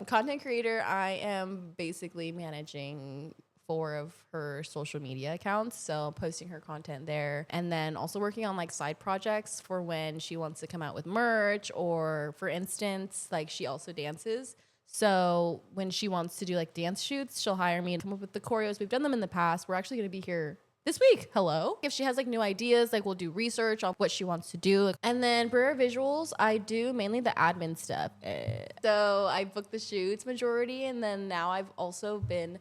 Content creator, I am basically managing 4 of her social media accounts, so posting her content there, and then also working on like side projects for when she wants to come out with merch, or for instance, like she also dances. So when she wants to do like dance shoots, she'll hire me and come up with the choreos. We've done them in the past. We're actually going to be here this week. Hello. If she has like new ideas, like we'll do research on what she wants to do. And then Brer Visuals, I do mainly the admin stuff. So I book the shoots majority. And then now I've been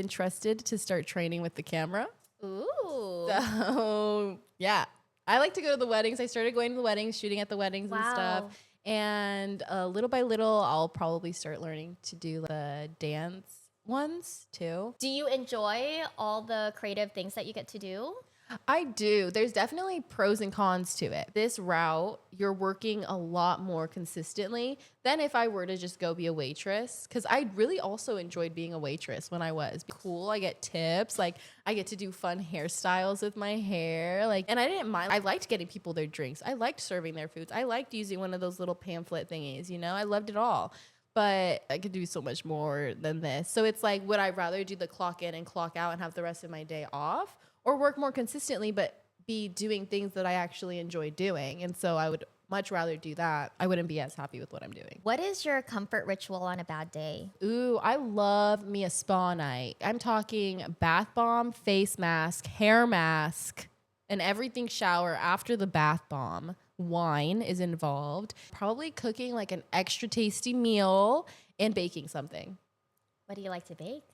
trusted to start training with the camera. Ooh. So yeah, I like to go to the weddings. I started going to the weddings, shooting at the weddings and stuff. And little by little, I'll probably start learning to do the dance ones too. Do you enjoy all the creative things that you get to do? I do. There's definitely pros and cons to it. This route, you're working a lot more consistently than if I were to just go be a waitress. Because I really also enjoyed being a waitress when I was cool. I get tips. Like I get to do fun hairstyles with my hair. And I didn't mind. I liked getting people their drinks. I liked serving their foods. I liked using one of those little pamphlet thingies. You know, I loved it all. But I could do so much more than this. So it's like, would I rather do the clock in and clock out and have the rest of my day off, or work more consistently but be doing things that I actually enjoy doing? And so I would much rather do that. I wouldn't be as happy with what I'm doing. What is your comfort ritual on a bad day? Ooh, I love me a spa night. I'm talking bath bomb, face mask, hair mask, and everything shower after the bath bomb. Wine is involved. Probably cooking like an extra tasty meal and baking something. What do you like to bake?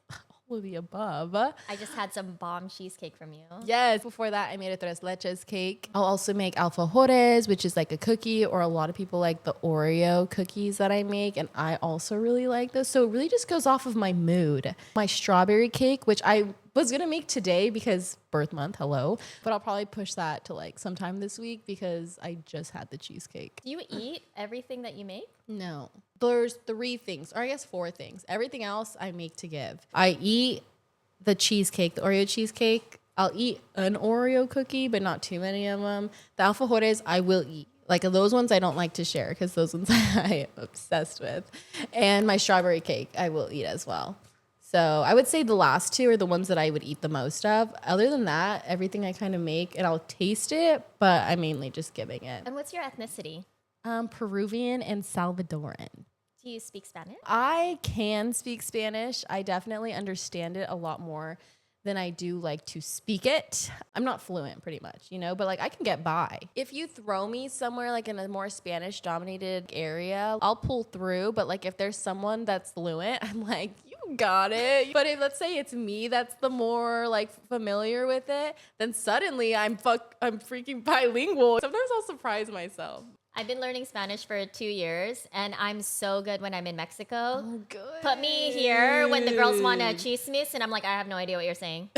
All of the above. I just had some bomb cheesecake from you. Yes. Before that, I made a tres leches cake. I'll also make alfajores, which is like a cookie, or a lot of people like the Oreo cookies that I make, and I also really like those. So it really just goes off of my mood. My strawberry cake, which I was gonna make today because birth month, hello, but I'll probably push that to like sometime this week because I just had the cheesecake. Do you eat everything that you make? No. There's 3 things, or I guess 4 things. Everything else I make to give. I eat the cheesecake, the Oreo cheesecake. I'll eat an Oreo cookie, but not too many of them. The alfajores I will eat. Like those ones I don't like to share because those ones I am obsessed with. And my strawberry cake I will eat as well. So I would say the last 2 are the ones that I would eat the most of. Other than that, everything I kind of make, and I'll taste it, but I'm mainly just giving it. And what's your ethnicity? Peruvian and Salvadoran. Do you speak Spanish? I can speak Spanish. I definitely understand it a lot more than I do like to speak it. I'm not fluent pretty much, you know, but like I can get by. If you throw me somewhere like in a more Spanish dominated area, I'll pull through. But like if there's someone that's fluent, I'm like, you got it. But if let's say it's me that's the more like familiar with it, then suddenly I'm freaking bilingual. Sometimes I'll surprise myself. I've been learning Spanish for 2 years, and I'm so good when I'm in Mexico. Oh, good. Put me here when the girls want to chismes, and I'm like, I have no idea what you're saying.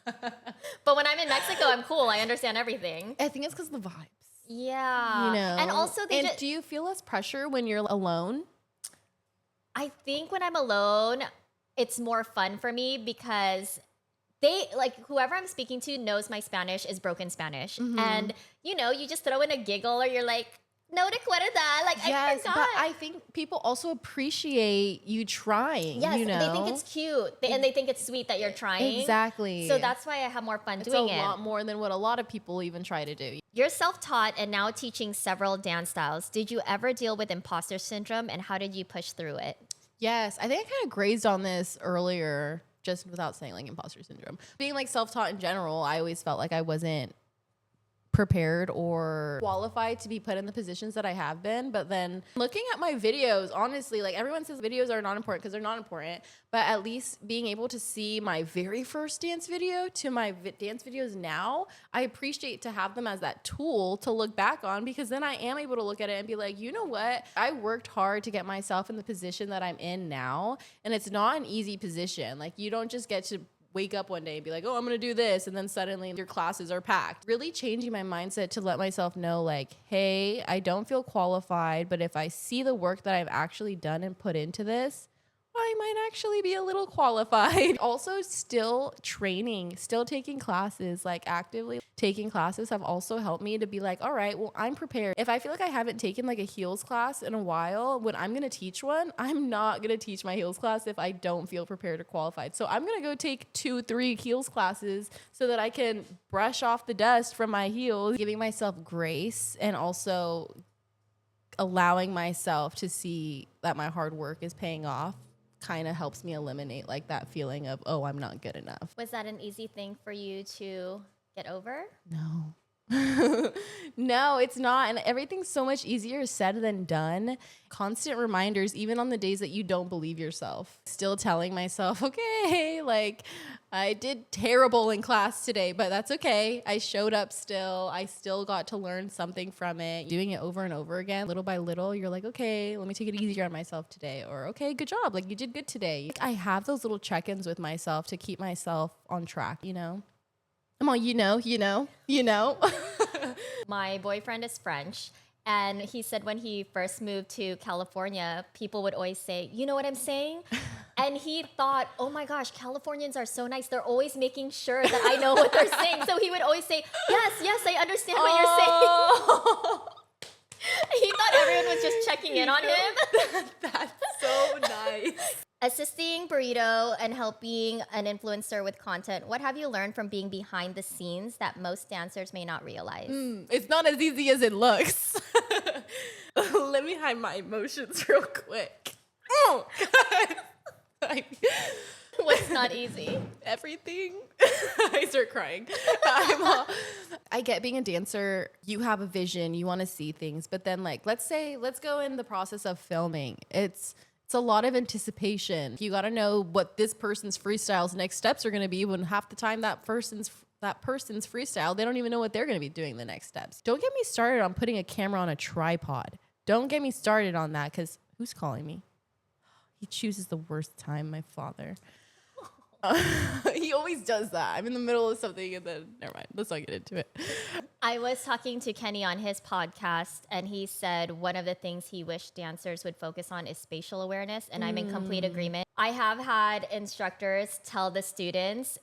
But when I'm in Mexico, I'm cool. I understand everything. I think it's because of the vibes. Yeah. You know? And also, do you feel less pressure when you're alone? I think when I'm alone, it's more fun for me because they, like, whoever I'm speaking to knows my Spanish is broken Spanish. Mm-hmm. And, you know, you just throw in a giggle or you're like, no recuerda. Like, I forgot. But I think people also appreciate you trying. Yes, you know? they think it's cute. And they think it's sweet that you're trying. Exactly. So that's why I have more fun doing it. It's a lot more than what a lot of people even try to do. You're self-taught and now teaching several dance styles. Did you ever deal with imposter syndrome, and how did you push through it? Yes, I think I kind of grazed on this earlier, just without saying like imposter syndrome. Being like self-taught in general, I always felt like I wasn't prepared or qualified to be put in the positions that I have been. But then looking at my videos, honestly, like everyone says videos are not important because they're not important, but at least being able to see my very first dance video to my dance videos now, I appreciate to have them as that tool to look back on, because then I am able to look at it and be like, you know what? I worked hard to get myself in the position that I'm in now. And it's not an easy position. Like you don't just get to wake up one day and be like, oh, I'm going to do this. And then suddenly your classes are packed. Really changing my mindset to let myself know like, hey, I don't feel qualified, but if I see the work that I've actually done and put into this, I might actually be a little qualified. Also still training, still taking classes, like actively taking classes have also helped me to be like, all right, well, I'm prepared. If I feel like I haven't taken like a heels class in a while, when I'm going to teach one, I'm not going to teach my heels class if I don't feel prepared or qualified. So I'm going to go take 2-3 heels classes so that I can brush off the dust from my heels, giving myself grace and also allowing myself to see that my hard work is paying off. Kind of helps me eliminate like that feeling of, oh, I'm not good enough. Was that an easy thing for you to get over? No. No, it's not. And everything's so much easier said than done. Constant reminders, even on the days that you don't believe yourself. Still telling myself, okay, like I did terrible in class today, but that's okay. I showed up still. I still got to learn something from it. Doing it over and over again, little by little, you're like, okay, let me take it easier on myself today. Or, okay, good job. Like you did good today. I have those little check-ins with myself to keep myself on track, you know? Come on, you know. My boyfriend is French, and he said when he first moved to California, people would always say, you know what I'm saying? And he thought, oh my gosh, Californians are so nice. They're always making sure that I know what they're saying. So he would always say, yes, I understand what you're saying. He thought everyone was just checking in on him. That's so nice. Assisting Burrito and helping an influencer with content, what have you learned from being behind the scenes that most dancers may not realize? It's not as easy as it looks. Let me hide my emotions real quick. Oh, God. What's not easy? Everything. I start crying. I get being a dancer, you have a vision, you want to see things, but then like, let's go in the process of filming. It's a lot of anticipation. You got to know what this person's freestyle's next steps are going to be, when half the time that person's freestyle, they don't even know what they're going to be doing the next steps. Don't get me started on putting a camera on a tripod. Don't get me started on that, because who's calling me? He chooses the worst time, my father. He always does that. I'm in the middle of something and then, never mind. Let's not get into it. I was talking to Kenny on his podcast, and he said one of the things he wished dancers would focus on is spatial awareness, and I'm in complete agreement. I have had instructors tell the students,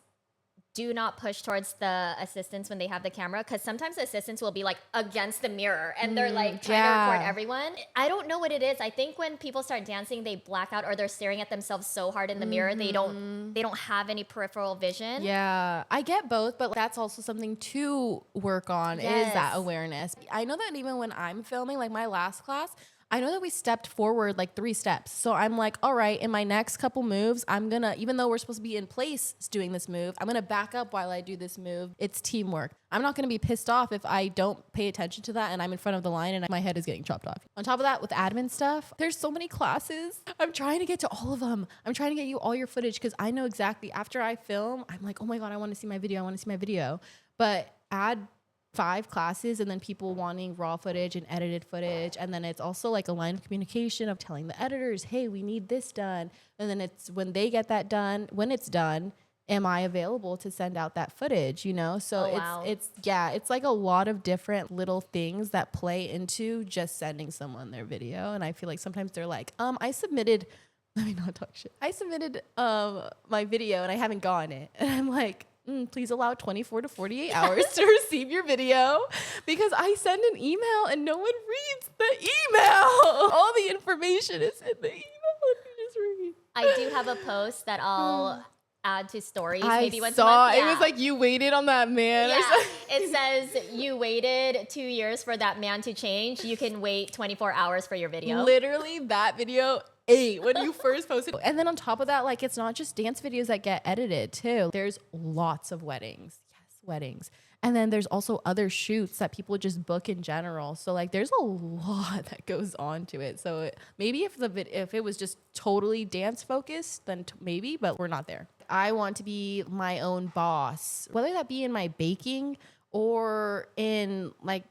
do not push towards the assistants when they have the camera, because sometimes the assistants will be like against the mirror and they're like trying to record everyone. I don't know what it is. I think when people start dancing, they black out or they're staring at themselves so hard in the mirror, they don't have any peripheral vision. Yeah, I get both, but that's also something to work on is that awareness. I know that even when I'm filming, like my last class, I know that we stepped forward like 3 steps. So I'm like, all right, in my next couple moves, I'm gonna, even though we're supposed to be in place doing this move, I'm gonna back up while I do this move. It's teamwork. I'm not gonna be pissed off if I don't pay attention to that and I'm in front of the line and my head is getting chopped off. On top of that, with admin stuff, there's so many classes. I'm trying to get to all of them. I'm trying to get you all your footage because I know exactly after I film, I'm like, oh my God, I wanna see my video. I wanna see my video. But add 5 classes and then people wanting raw footage and edited footage, and then it's also like a line of communication of telling the editors, hey, we need this done, and then it's when they get that done, when it's done, am I available to send out that footage, you know? So it's like a lot of different little things that play into just sending someone their video. And I feel like sometimes they're like, I submitted let me not talk shit. I submitted my video and I haven't gotten it, and I'm like, please allow 24 to 48 hours to receive your video, because I send an email and no one reads the email. All the information is in the email. Let me just read. I do have a post that I'll add to stories. Maybe once a month. It was like, you waited on that man. Yeah. It says you waited 2 years for that man to change. You can wait 24 hours for your video. Literally that video ate when you first posted. And then on top of that, like, it's not just dance videos that get edited too. There's lots of weddings. Yes, weddings. And then there's also other shoots that people just book in general. So like there's a lot that goes on to it. So maybe if it was just totally dance focused, then maybe, but we're not there. I want to be my own boss, whether that be in my baking or in like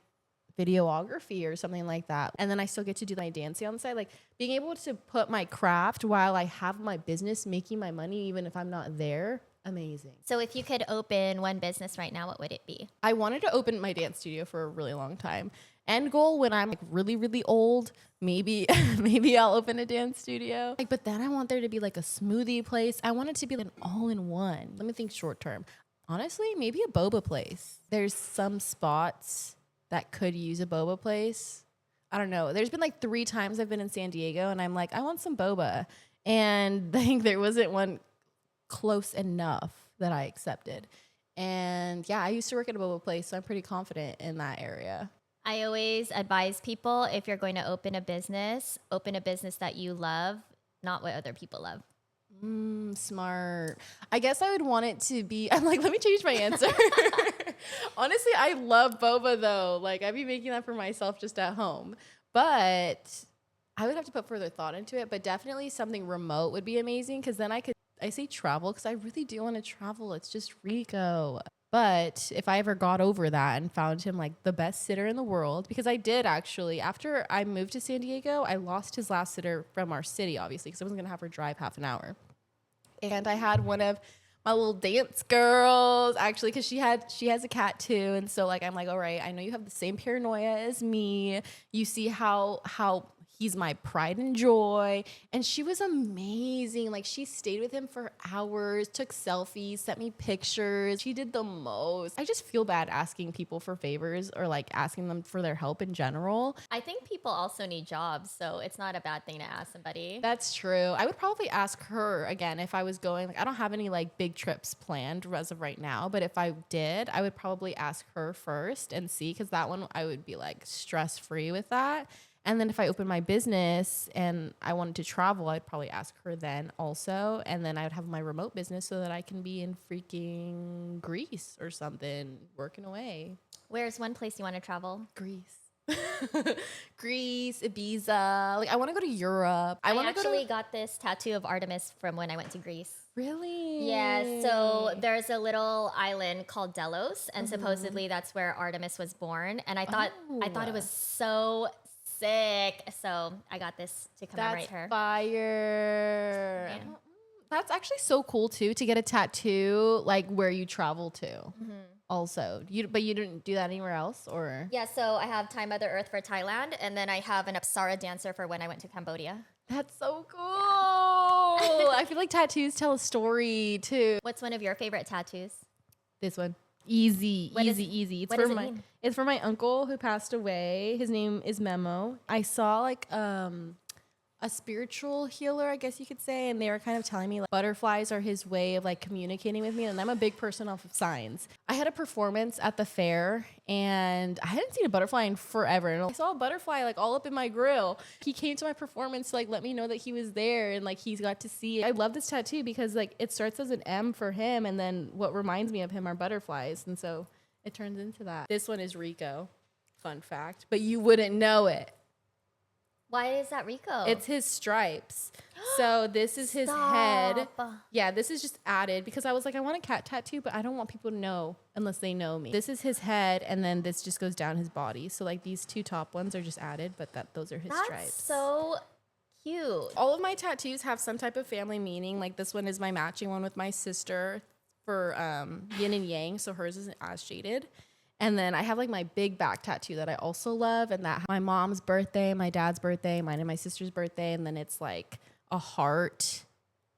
videography or something like that. And then I still get to do my dancing on the side. Like being able to put my craft while I have my business making my money, even if I'm not there. Amazing. So if you could open one business right now, what would it be? I wanted to open my dance studio for a really long time. End goal, when I'm like really, really old, maybe I'll open a dance studio. Like, but then I want there to be like a smoothie place. I want it to be like an all-in-one. Let me think short term. Honestly, maybe a boba place. There's some spots that could use a boba place. I don't know. There's been like 3 times I've been in San Diego and I'm like, I want some boba. And I think there wasn't one close enough that I accepted. And yeah, I used to work at a boba place, so I'm pretty confident in that area. I always advise people, if you're going to open a business that you love, not what other people love. Smart. I guess I would want it to be, I'm like, let me change my answer. Honestly, I love boba though. Like I'd be making that for myself just at home. But I would have to put further thought into it. But definitely something remote would be amazing, because then I say travel because I really do want to travel. It's just Rico. But if I ever got over that and found him like the best sitter in the world, because I did actually, after I moved to San Diego, I lost his last sitter from our city, obviously, because I wasn't going to have her drive half an hour. And I had one of my little dance girls, actually, because she has a cat too. And so like, I'm like, all right, I know you have the same paranoia as me. You see how he's my pride and joy. And she was amazing. Like she stayed with him for hours, took selfies, sent me pictures. She did the most. I just feel bad asking people for favors or like asking them for their help in general. I think people also need jobs, so it's not a bad thing to ask somebody. That's true. I would probably ask her again if I was going, like I don't have any like big trips planned as of right now, but if I did, I would probably ask her first and see, because that one I would be like stress free with that. And then if I open my business and I wanted to travel, I'd probably ask her then also. And then I would have my remote business so that I can be in freaking Greece or something, working away. Where's one place you want to travel? Greece. Greece, Ibiza. Like I want to go to Europe. I actually got this tattoo of Artemis from when I went to Greece. Really? Yeah, so there's a little island called Delos, and supposedly that's where Artemis was born. And I thought it was so sick. So I got this to commemorate her. Fire. Yeah. That's actually so cool too, to get a tattoo like where you travel to. Also, but you didn't do that anywhere else, or? Yeah, so I have Thai Mother Earth for Thailand, and then I have an Apsara dancer for when I went to Cambodia. That's so cool. I feel like tattoos tell a story too. What's one of your favorite tattoos? This one. Easy. What It's what for does it my mean? it's for my uncle who passed away. His name is Memo. I saw like a spiritual healer, I guess you could say, and they were kind of telling me like butterflies are his way of like communicating with me, and I'm a big person off of signs. I had a performance at the fair and I hadn't seen a butterfly in forever, and I saw a butterfly like all up in my grill. He came to my performance to like let me know that he was there and like he's got to see it. I love this tattoo because like it starts as an M for him, and then what reminds me of him are butterflies, and so it turns into that. This one is Rico, fun fact, but you wouldn't know it. Why is that Rico? It's his stripes. So this is his head. Stop. Yeah, this is just added because I was like, I want a cat tattoo, but I don't want people to know unless they know me. This is his head, and then this just goes down his body. So like these two top ones are just added, but those are his That's stripes. so cute. All of my tattoos have some type of family meaning. Like this one is my matching one with my sister for yin and yang, so hers isn't as shaded. And then I have like my big back tattoo that I also love, and that my mom's birthday, my dad's birthday, mine and my sister's birthday, and then it's like a heart,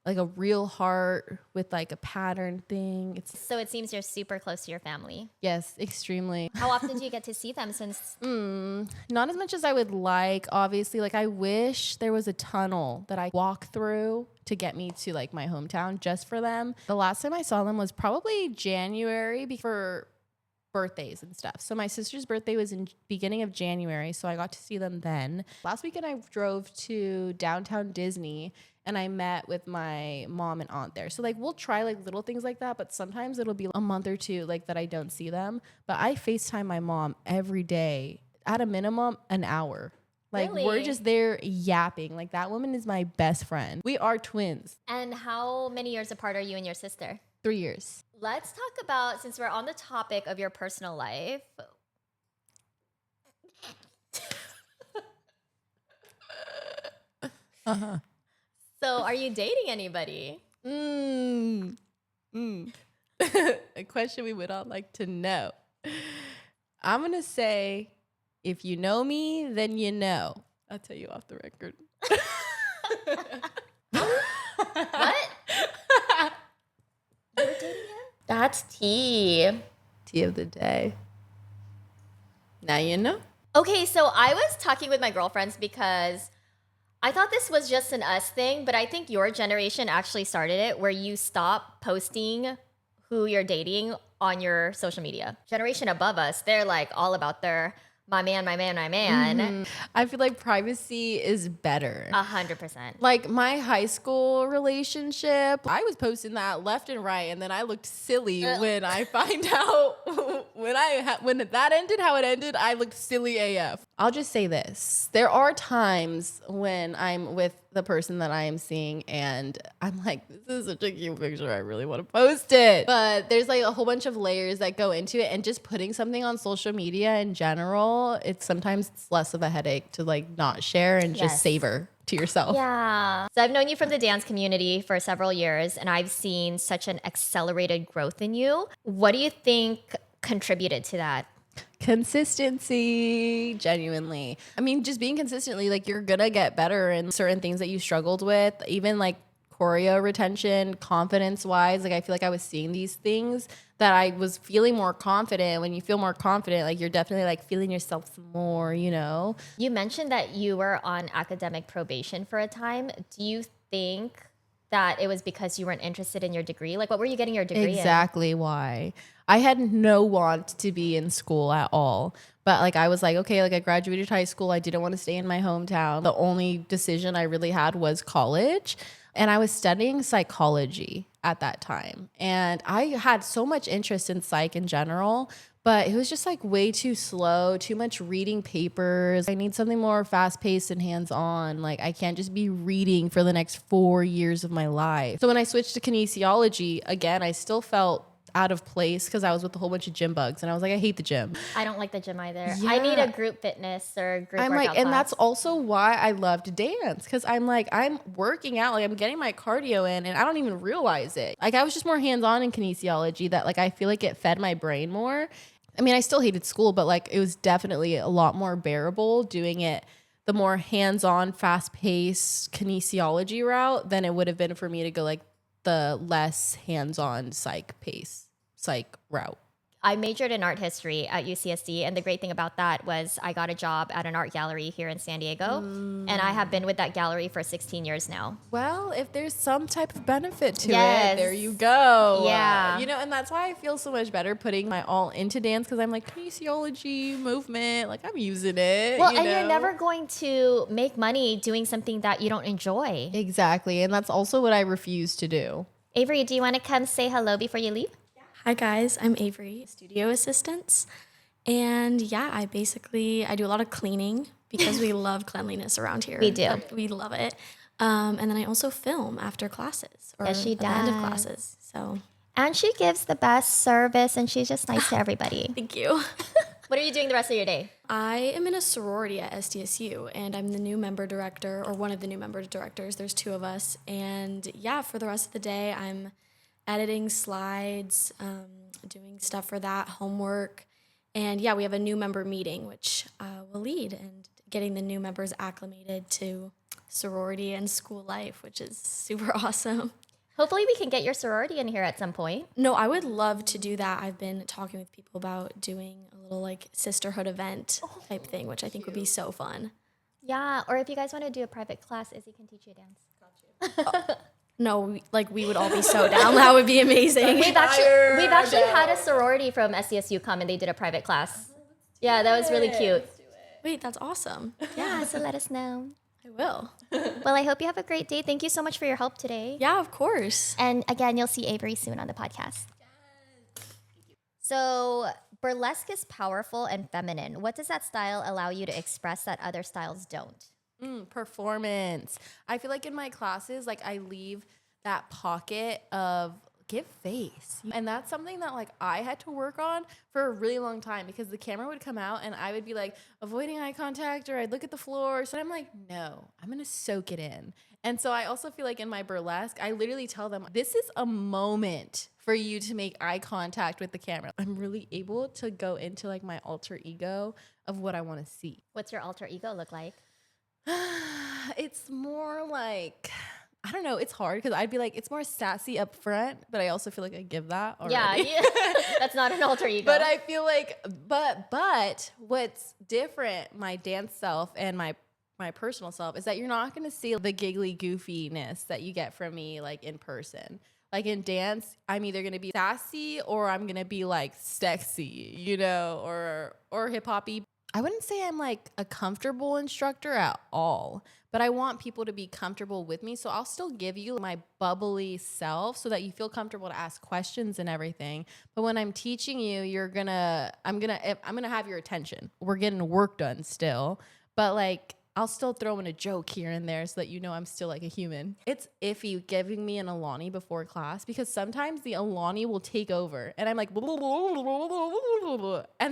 like a real heart with like a pattern thing. So it seems you're super close to your family. Yes, extremely. How often do you get to see them since Not as much as I would like, obviously. Like I wish there was a tunnel that I walk through to get me to like my hometown just for them. The last time I saw them was probably January for birthdays and stuff. So my sister's birthday was in beginning of January, so I got to see them then. Last weekend I drove to downtown Disney and I met with my mom and aunt there. So like we'll try like little things like that, but sometimes it'll be a month or two like that I don't see them. But I FaceTime my mom every day, at a minimum an hour. Like Really? we're just there yapping. Like that woman is my best friend. We are twins. and how many years apart are you and your sister? 3 years. Let's talk about, since we're on the topic of your personal life. So are you dating anybody? A question we would all like to know. I'm going to say, if you know me, then you know. I'll tell you off the record. What? You were dating him? That's tea. Tea of the day. Now you know. Okay, so I was talking with my girlfriends because I thought this was just an us thing, but I think your generation actually started it, where you stop posting who you're dating on your social media. Generation above us, they're like all about their my man, my man, my man. I feel like privacy is better. 100%. Like my high school relationship, I was posting that left and right, and then I looked silly when I find out when that ended, how it ended. I looked silly AF. I'll just say this: there are times when I'm with the person that I am seeing, and I'm like, this is such a cute picture. I really want to post it, but there's like a whole bunch of layers that go into it, and just putting something on social media in general, it's less of a headache to like not share and just Yes. savor to yourself. Yeah. So I've known you from the dance community for several years, and I've seen such an accelerated growth in you. What do you think contributed to that? Consistency, genuinely. I mean, just being consistently, like you're gonna get better in certain things that you struggled with, even like choreo retention, confidence wise. Like I feel like I was seeing these things that I was feeling more confident. When you feel more confident, like you're definitely like feeling yourself some more, you know? You mentioned that you were on academic probation for a time. Do you think that it was because you weren't interested in your degree? Like, what were you getting your degree in? Exactly why. I had no want to be in school at all. But like I was like, okay, like I graduated high school. I didn't want to stay in my hometown. The only decision I really had was college. And I was studying psychology at that time. And I had so much interest in psych in general, but it was just like way too slow, too much reading papers. I need something more fast paced and hands on. Like I can't just be reading for the next 4 years of my life. So when I switched to kinesiology, again, I still felt out of place because I was with a whole bunch of gym bugs, and I was like, I hate the gym. I don't like the gym either. Yeah. I need a group fitness or group I'm workout like, and class. that's also why I loved dance, because I'm like, I'm working out, like I'm getting my cardio in, and I don't even realize it. Like I was just more hands-on in kinesiology, that like I feel like it fed my brain more. I mean, I still hated school, but like it was definitely a lot more bearable doing it the more hands-on, fast-paced kinesiology route than it would have been for me to go like the less hands-on psych psych route. I majored in art history at UCSD, and the great thing about that was I got a job at an art gallery here in San Diego, and I have been with that gallery for 16 years now. Well, if there's some type of benefit to Yes. it, there you go. Yeah. And that's why I feel so much better putting my all into dance, because I'm like, kinesiology, movement, like I'm using it. Well, and you're never going to make money doing something that you don't enjoy. Exactly, and that's also what I refuse to do. Avery, do you want to come say hello before you leave? Hi guys, I'm Avery, studio assistant. And yeah, I do a lot of cleaning because we love cleanliness around here. We do. We love it. And then I also film after classes or Yes, she at the end of does. classes. So And she gives the best service, and she's just nice to everybody. thank you. What are you doing the rest of your day? I am in a sorority at SDSU, and I'm the new member director, or one of the new member directors. There's 2 of us. And yeah, for the rest of the day, I'm editing slides, doing stuff for that, homework. And yeah, we have a new member meeting, which will lead and getting the new members acclimated to sorority and school life, which is super awesome. Hopefully we can get your sorority in here at some point. No, I would love to do that. I've been talking with people about doing a little like sisterhood event type thing, which I think would be so fun. Yeah, or if you guys want to do a private class, Izzy can teach you dance. No, we would all be so down. That would be amazing. We've actually had a sorority from SDSU come, and they did a private class. Yeah, that was really cute. Wait, that's awesome. Yeah, so let us know. I will. Well, I hope you have a great day. Thank you so much for your help today. Yeah, of course. And again, you'll see Avery soon on the podcast. So, burlesque is powerful and feminine. What does that style allow you to express that other styles don't? Performance. I feel like in my classes, like I leave that pocket of give face. And that's something that like I had to work on for a really long time, because the camera would come out and I would be like avoiding eye contact, or I'd look at the floor. So I'm like, no, I'm going to soak it in. And so I also feel like in my burlesque, I literally tell them, this is a moment for you to make eye contact with the camera. I'm really able to go into like my alter ego of what I want to see. What's your alter ego look like? It's more like, I don't know, it's hard because I'd be like, it's more sassy up front, but I also feel like I give that already. Yeah, that's not an alter ego. But I feel like, but what's different, my dance self and my personal self, is that you're not going to see the giggly goofiness that you get from me like in person. Like in dance, I'm either going to be sassy or I'm going to be like sexy, or hip-hoppy. I wouldn't say I'm like a comfortable instructor at all, but I want people to be comfortable with me. So I'll still give you my bubbly self so that you feel comfortable to ask questions and everything. But when I'm teaching you, I'm going to have your attention. We're getting work done still, but like I'll still throw in a joke here and there so that you know I'm still like a human. It's iffy giving me an Alani before class, because sometimes the Alani will take over and I'm like, and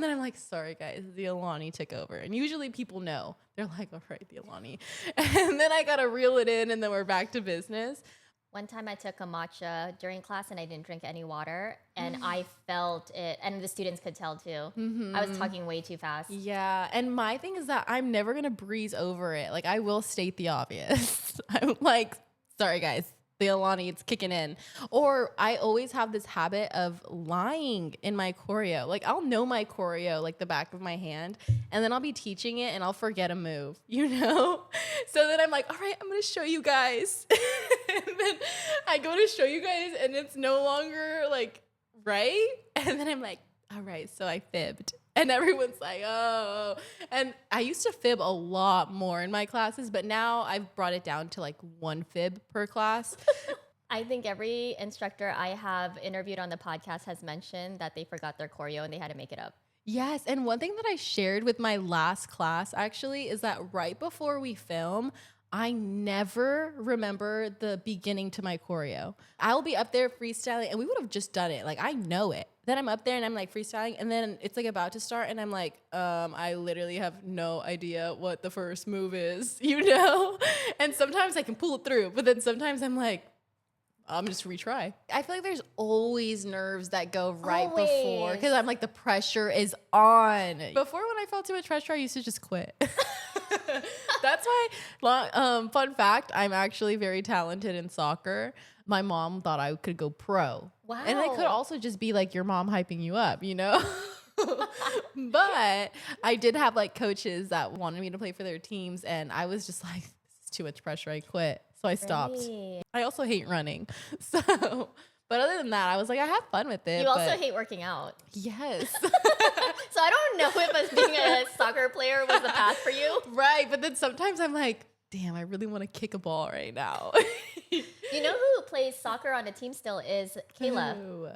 then I'm like, sorry guys, the Alani took over. And usually people know. They're like, all right, the Alani. And then I got to reel it in and then we're back to business. One time I took a matcha during class and I didn't drink any water, and I felt it, and the students could tell too. I was talking way too fast. Yeah, and my thing is that I'm never going to breeze over it. Like, I will state the obvious. I'm like, sorry guys, the Alani, it's kicking in. Or I always have this habit of lying in my choreo. Like, I'll know my choreo like the back of my hand, and then I'll be teaching it and I'll forget a move, So then I'm like, all right, I'm going to show you guys. And then I go to show you guys and it's no longer like right. And then I'm like, all right, so I fibbed. And everyone's like, oh. And I used to fib a lot more in my classes, but now I've brought it down to like 1 fib per class. I think every instructor I have interviewed on the podcast has mentioned that they forgot their choreo and they had to make it up. Yes, and one thing that I shared with my last class actually is that right before we film, I never remember the beginning to my choreo. I'll be up there freestyling, and we would have just done it. Like, I know it. Then I'm up there and I'm like freestyling, and then it's like about to start, and I'm like, I literally have no idea what the first move is, And sometimes I can pull it through, but then sometimes I'm like, I'm just retry. I feel like there's always nerves that go right before, because I'm like, the pressure is on. Before, when I felt too much pressure, I used to just quit. That's why, fun fact, I'm actually very talented in soccer. My mom thought I could go pro Wow. And it could also just be like your mom hyping you up, you know? But I did have like coaches that wanted me to play for their teams, and I was just like, this is too much pressure. I quit. So I stopped. Really? I also hate running. So, but other than that, I was like, I have fun with it. You also hate working out. Yes. So I don't know if us being a soccer player was the path for you. Right. But then sometimes I'm like, damn, I really want to kick a ball right now. You know who plays soccer on a team still is Kayla. Ooh.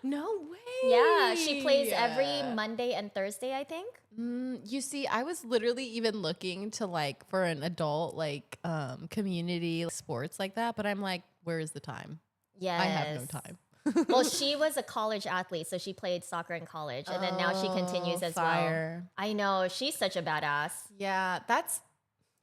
No way. Yeah, she plays every Monday and Thursday, I think. You see, I was literally even looking to like for an adult like community sports like that, but I'm like, where is the time? Yes. I have no time. Well, she was a college athlete, so she played soccer in college, and then now she continues as fire. well. I know, she's such a badass. Yeah, that's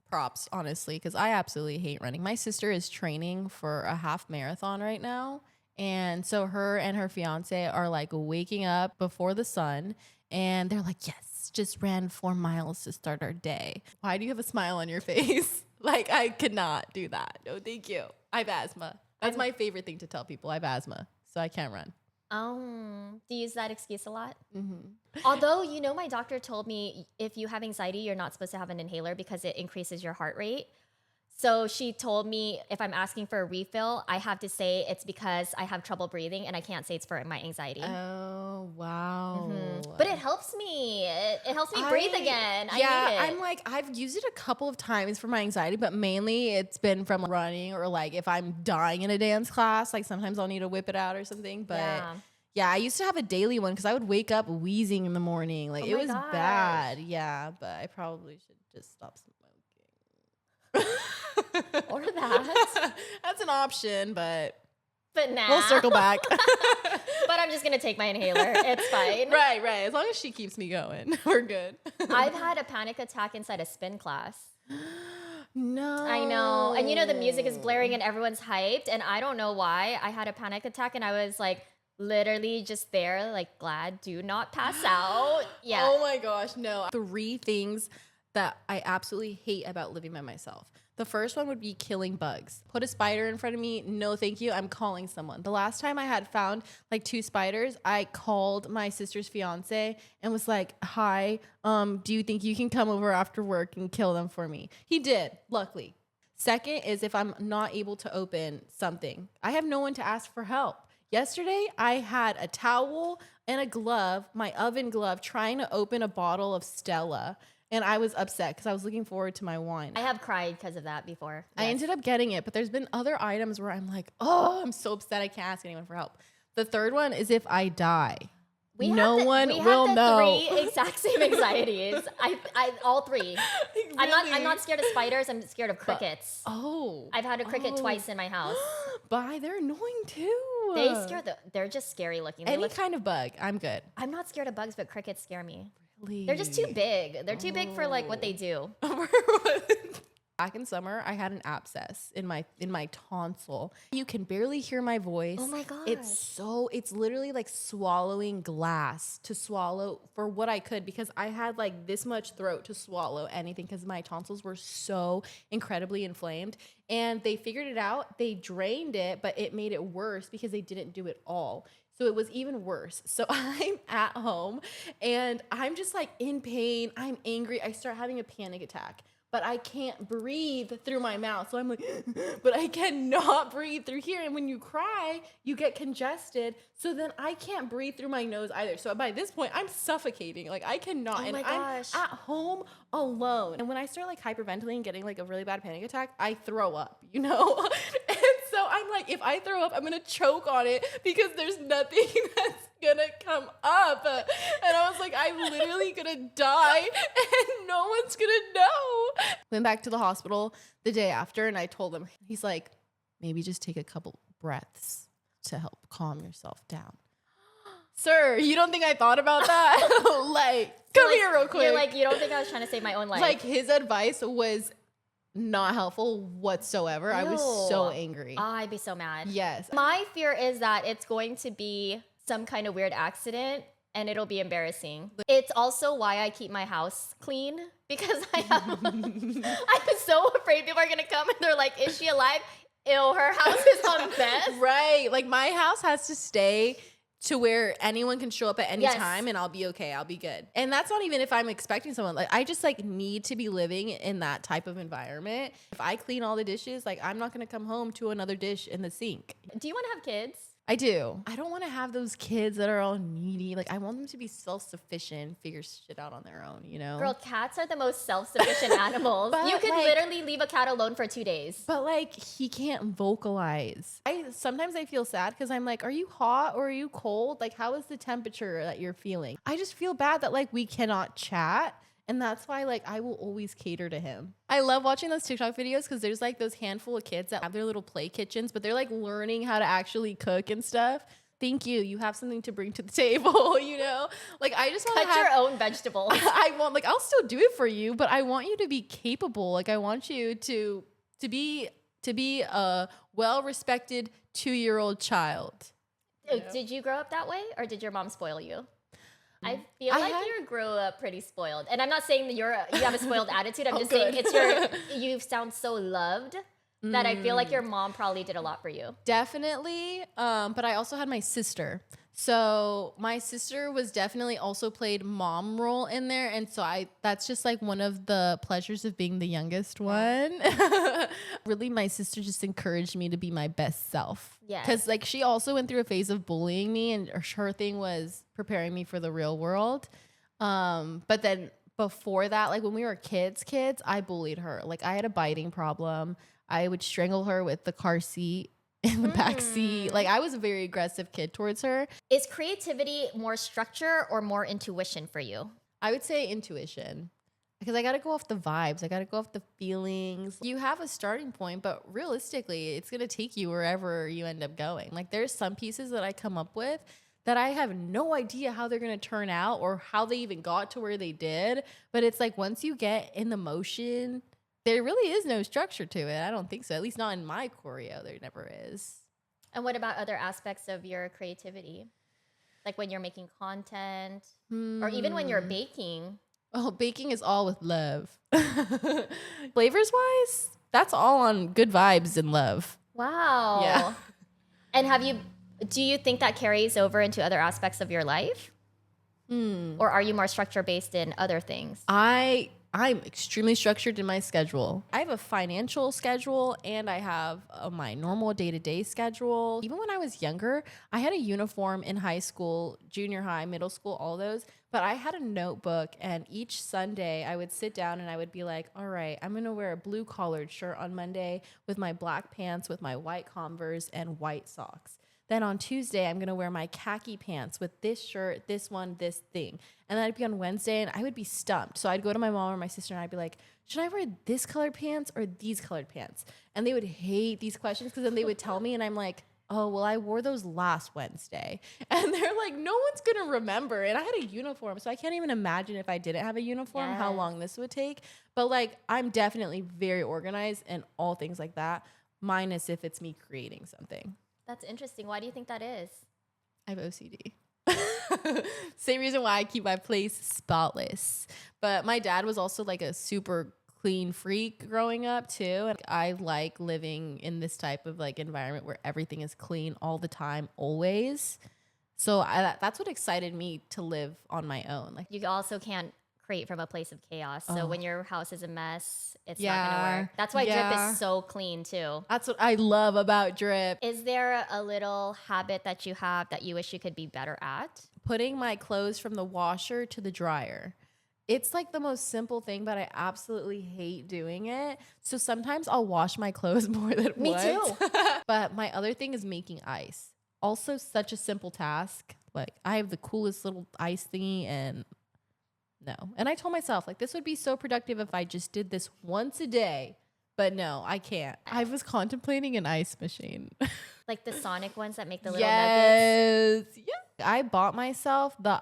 props, honestly, because I absolutely hate running. My sister is training for a half marathon right now. And so her and her fiance are like waking up before the sun, and they're like, yes, just ran 4 miles to start our day. Why do you have a smile on your face? Like, I could not do that. No, thank you. I have asthma. That's my favorite thing to tell people. I have asthma, so I can't run. Do you use that excuse a lot? Mm-hmm. Although, you know, my doctor told me if you have anxiety, you're not supposed to have an inhaler because it increases your heart rate. So she told me if I'm asking for a refill, I have to say it's because I have trouble breathing, and I can't say it's for my anxiety. Oh, wow. Mm-hmm. But it helps me. It helps me breathe again. I need it. I'm like, I've used it a couple of times for my anxiety, but mainly it's been from running or like if I'm dying in a dance class, like sometimes I'll need to whip it out or something. But yeah, I used to have a daily one because I would wake up wheezing in the morning. Like it was bad. Yeah, but I probably should just stop smoking. Or that. That's an option, but nah. we'll circle back. But I'm just going to take my inhaler. It's fine. Right. As long as she keeps me going, we're good. I've had a panic attack inside a spin class. No. I know. And you know, the music is blaring and everyone's hyped. And I don't know why I had a panic attack, and I was like literally just there, like, glad do not pass out. Yeah. Oh my gosh, no. 3 things that I absolutely hate about living by myself. The first one would be killing bugs. Put a spider in front of me. No, thank you. I'm calling someone. The last time I had found like 2 spiders, I called my sister's fiance and was like, hi, do you think you can come over after work and kill them for me? He did, luckily. Second is if I'm not able to open something, I have no one to ask for help. Yesterday, I had a towel and a glove, my oven glove, trying to open a bottle of Stella. And I was upset because I was looking forward to my wine. I have cried because of that before. I ended up getting it, but there's been other items where I'm like, oh, I'm so upset I can't ask anyone for help. The third one is if I die. No one will know. We have the 3 exact same anxieties. I all 3. Really? I'm not scared of spiders. I'm scared of crickets. I've had a cricket twice in my house. But they're annoying too. They're just scary looking. Any kind of bug, I'm good. I'm not scared of bugs, but crickets scare me. Really? They're just too big. They're too big for like what they do. Back in summer, I had an abscess in my tonsil. You can barely hear my voice. Oh my gosh. It's literally like swallowing glass to swallow for what I could, because I had like this much throat to swallow anything because my tonsils were so incredibly inflamed. And they figured it out. They drained it, but it made it worse because they didn't do it all. So it was even worse. So I'm at home and I'm just like in pain. I'm angry. I start having a panic attack, but I can't breathe through my mouth. So I'm like, but I cannot breathe through here. And when you cry, you get congested. So then I can't breathe through my nose either. So by this point, I'm suffocating. Like I cannot. Oh and my gosh. I'm at home alone. And when I start like hyperventilating, getting like a really bad panic attack, I throw up, you know? And so I'm like, if I throw up, I'm going to choke on it because there's nothing that's going to come up. And I was like, I'm literally going to die and no one's going to know. Went back to the hospital the day after and I told him, he's like, maybe just take a couple breaths to help calm yourself down. Sir, you don't think I thought about that? Like, come here real quick. You're like, you don't think I was trying to save my own life? Like, his advice was not helpful whatsoever. Ew. I was so angry. Oh, I'd be so mad. Yes. My fear is that it's going to be some kind of weird accident and it'll be embarrassing. It's also why I keep my house clean, because I'm so afraid people are going to come and they're like, is she alive? Ew, her house is a mess. Right. Like my house has to stay to where anyone can show up at any time and I'll be okay. I'll be good. And that's not even if I'm expecting someone. Like I just like need to be living in that type of environment. If I clean all the dishes, like I'm not going to come home to another dish in the sink. Do you want to have kids? I do. I don't want to have those kids that are all needy. Like I want them to be self-sufficient, figure shit out on their own, you know? Girl, cats are the most self-sufficient animals. You could like, literally leave a cat alone for 2 days. But like he can't vocalize. Sometimes I feel sad because I'm like, are you hot or are you cold? Like how is the temperature that you're feeling? I just feel bad that like we cannot chat. And that's why, like, I will always cater to him. I love watching those TikTok videos because there's, like, those handful of kids that have their little play kitchens, but they're, like, learning how to actually cook and stuff. Thank you. You have something to bring to the table, you know? Like, I just want to cut your own vegetables. I want, like, I'll still do it for you, but I want you to be capable. Like, I want you to be a well-respected 2-year-old child. Did you grow up that way, or did your mom spoil you? I feel like you grew up pretty spoiled. And I'm not saying that you have a spoiled attitude. I'm just saying you sound so loved that I feel like your mom probably did a lot for you. Definitely. But I also had my sister. So my sister was definitely also played mom role in there. And so that's just like one of the pleasures of being the youngest one. Really, my sister just encouraged me to be my best self. Yeah. Because like she also went through a phase of bullying me and her thing was preparing me for the real world. But then before that, like when we were kids, I bullied her. Like I had a biting problem. I would strangle her with the car seat in the back seat. Like I was a very aggressive kid towards her. Is creativity more structure or more intuition for you? I would say intuition because I got to go off the vibes. I got to go off the feelings. You have a starting point, but realistically, it's going to take you wherever you end up going. Like there's some pieces that I come up with that I have no idea how they're going to turn out or how they even got to where they did. But it's like once you get in the motion, there really is no structure to it. I don't think so. At least not in my choreo. There never is. And what about other aspects of your creativity? Like when you're making content or even when you're baking? Oh, baking is all with love. Flavors wise, that's all on good vibes and love. Wow. Yeah. And do you think that carries over into other aspects of your life? Or are you more structure based in other things? I'm extremely structured in my schedule. I have a financial schedule and I have my normal day-to-day schedule. Even when I was younger, I had a uniform in high school, junior high, middle school, all those. But I had a notebook and each Sunday I would sit down and I would be like, all right, I'm going to wear a blue collared shirt on Monday with my black pants with my white Converse and white socks. Then on Tuesday, I'm going to wear my khaki pants with this shirt, this one, this thing. And then I'd be on Wednesday and I would be stumped. So I'd go to my mom or my sister and I'd be like, should I wear this colored pants or these colored pants? And they would hate these questions because then they would tell me and I'm like, oh, well, I wore those last Wednesday. And they're like, no one's going to remember. And I had a uniform. So I can't even imagine if I didn't have a uniform, how long this would take. But like, I'm definitely very organized and all things like that, minus if it's me creating something. That's interesting. Why do you think that is? I have OCD. Same reason why I keep my place spotless. But my dad was also like a super clean freak growing up too. And I like living in this type of like environment where everything is clean all the time, always. So that's what excited me to live on my own. Like you also can't create from a place of chaos. So when your house is a mess, it's not gonna work. That's why drip is so clean too. That's what I love about drip. Is there a little habit that you have that you wish you could be better at? Putting my clothes from the washer to the dryer. It's like the most simple thing, but I absolutely hate doing it. So sometimes I'll wash my clothes more than once. Me too. But my other thing is making ice. Also such a simple task. Like I have the coolest little ice thingy and no. And I told myself, like, this would be so productive if I just did this once a day. But no, I can't. I was contemplating an ice machine. Like the Sonic ones that make the little nuggets? Yeah. I bought myself the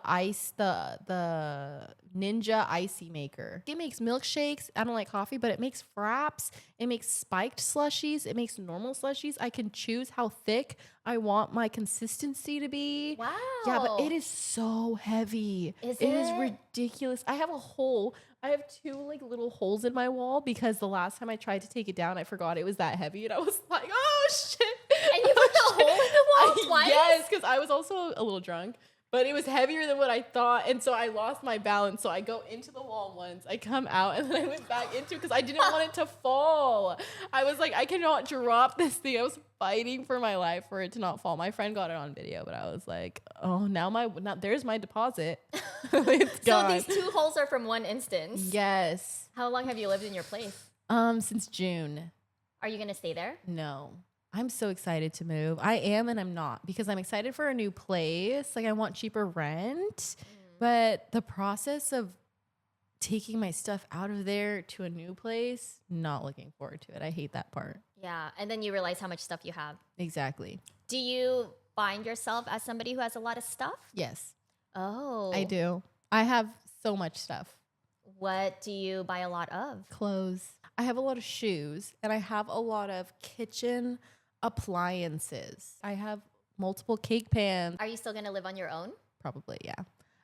Ninja Icy Maker. It makes milkshakes. I don't like coffee, but it makes fraps. It makes spiked slushies. It makes normal slushies. I can choose how thick I want my consistency to be. Wow. Yeah, but it is so heavy. Is It is it? ridiculous. I have two like little holes in my wall because the last time I tried to take it down, I forgot it was that heavy, and I was like, "Oh shit!" And you put a hole in the wall twice? Yes, because I was also a little drunk. But it was heavier than what I thought, and so I lost my balance. So I go into the wall once, I come out, and then I went back into it because I didn't want it to fall. I was like, I cannot drop this thing. I was fighting for my life for it to not fall. My friend got it on video, but I was like, oh, now there's my deposit. It's gone. So these 2 holes are from one instance. Yes. How long have you lived in your place? Since June. Are you gonna stay there? No. I'm so excited to move. I am and I'm not because I'm excited for a new place. Like I want cheaper rent. But the process of taking my stuff out of there to a new place, not looking forward to it. I hate that part. Yeah, and then you realize how much stuff you have. Exactly. Do you find yourself as somebody who has a lot of stuff? Yes, Oh. I do. I have so much stuff. What do you buy a lot of? Clothes. I have a lot of shoes and I have a lot of kitchen appliances. I have multiple cake pans. Are you still gonna live on your own? Probably, yeah.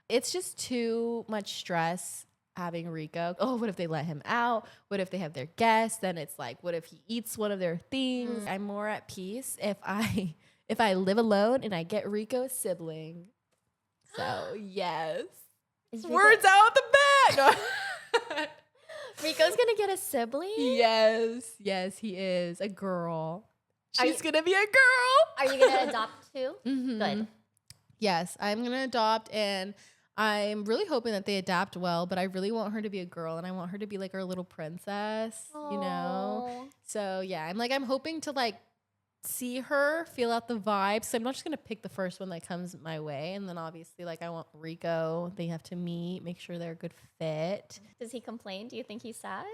It's just too much stress having Rico. Oh, what if they let him out? What if they have their guests? Then it's like, what if he eats one of their things? I'm more at peace if I live alone and I get Rico a sibling. So yes. Is Rico- Words out the back. No. Rico's gonna get a sibling? Yes, he is. A girl. She's gonna be a girl. Are you gonna adopt too? Mhm. Good. Yes, I'm gonna adopt, and I'm really hoping that they adapt well. But I really want her to be a girl, and I want her to be like our little princess, you know. Aw. So yeah, I'm hoping to like see her, feel out the vibes. So I'm not just gonna pick the first one that comes my way, and then obviously like I want Rico. They have to meet, make sure they're a good fit. Does he complain? Do you think he's sad?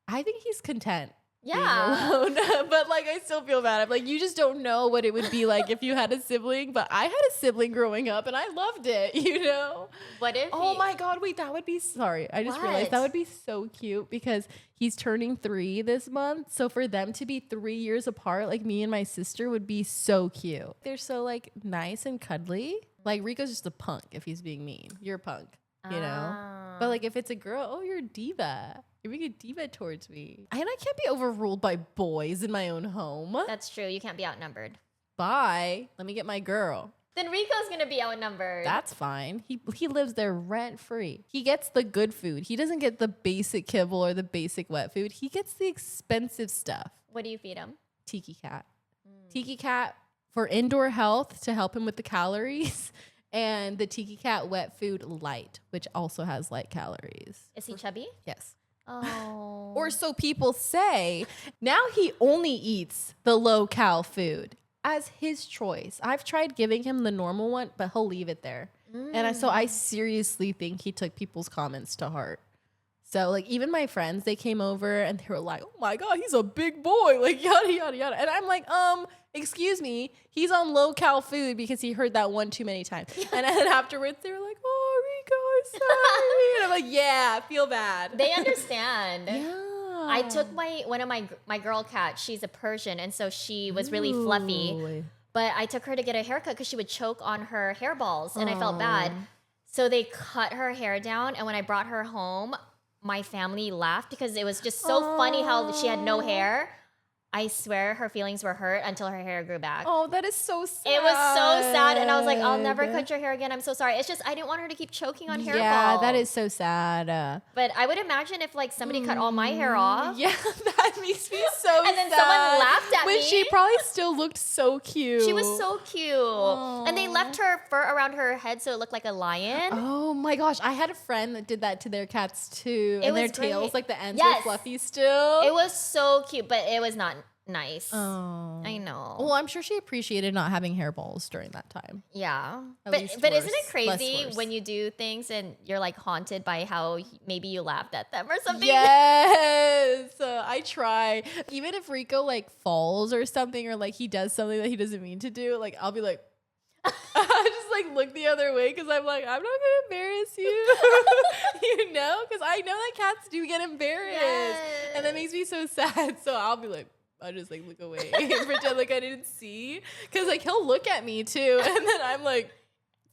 I think he's content. Yeah. Alone. But like I still feel bad. I'm like, you just don't know what it would be like if you had a sibling. But I had a sibling growing up and I loved it, you know? What if Oh my God, wait, that would be sorry. I just realized that What? would be so cute because he's turning 3 this month. So for them to be 3 years apart, like me and my sister, would be so cute. They're so like nice and cuddly. Like Rico's just a punk if he's being mean. You're a punk, you know? But like if it's a girl, oh, you're a diva. You're being a diva towards me. And I can't be overruled by boys in my own home. That's true. You can't be outnumbered. Bye. Let me get my girl. Then Rico's gonna be outnumbered. That's fine. He lives there rent free. He gets the good food. He doesn't get the basic kibble or the basic wet food. He gets the expensive stuff. What do you feed him? Tiki cat. Tiki cat for indoor health to help him with the calories. And the Tiki Cat wet food light, which also has light calories. Is he chubby? Yes. Oh. Or so people say. Now he only eats the low cal food as his choice. I've tried giving him the normal one, but he'll leave it there. And so I seriously think he took people's comments to heart. So like even my friends, they came over and they were like, oh my God, he's a big boy. Like yada, yada, yada. And I'm like, excuse me, he's on low cal food because he heard that one too many times. And then afterwards they were like, oh, Rico, sorry. And I'm like, yeah, feel bad. They understand. Yeah. I took one of my girl cats. She's a Persian, and so she was really fluffy. Ooh. But I took her to get a haircut because she would choke on her hairballs, and I felt bad. So they cut her hair down, and when I brought her home, my family laughed because it was just so funny how she had no hair. I swear her feelings were hurt until her hair grew back. Oh, that is so sad. It was so sad, and I was like, I'll never cut your hair again. I'm so sorry. It's just I didn't want her to keep choking on hairballs. Yeah, that is so sad. But I would imagine if like somebody cut all my hair off. Yeah, that makes me so sad. And then someone laughed at when me. she probably still looked so cute. She was so cute. And they left her fur around her head so it looked like a lion. Oh my gosh, I had a friend that did that to their cats too. It And their was great. tails, like the ends Yes. were fluffy still. It was so cute, but it was not nice. Oh. I know. Well, I'm sure she appreciated not having hairballs during that time. Yeah. At But least isn't worse. it Less crazy worse. when you do things and you're like haunted by how maybe you laughed at them or something? Yes, I try. Even if Rico like falls or something, or like he does something that he doesn't mean to do, like I'll be like, just like look the other way because I'm like, I'm not gonna embarrass you, you know, because I know that cats do get embarrassed, and that makes me so sad. So I'll be like, I'll just like look away and pretend like I didn't see, because like he'll look at me too, and then I'm like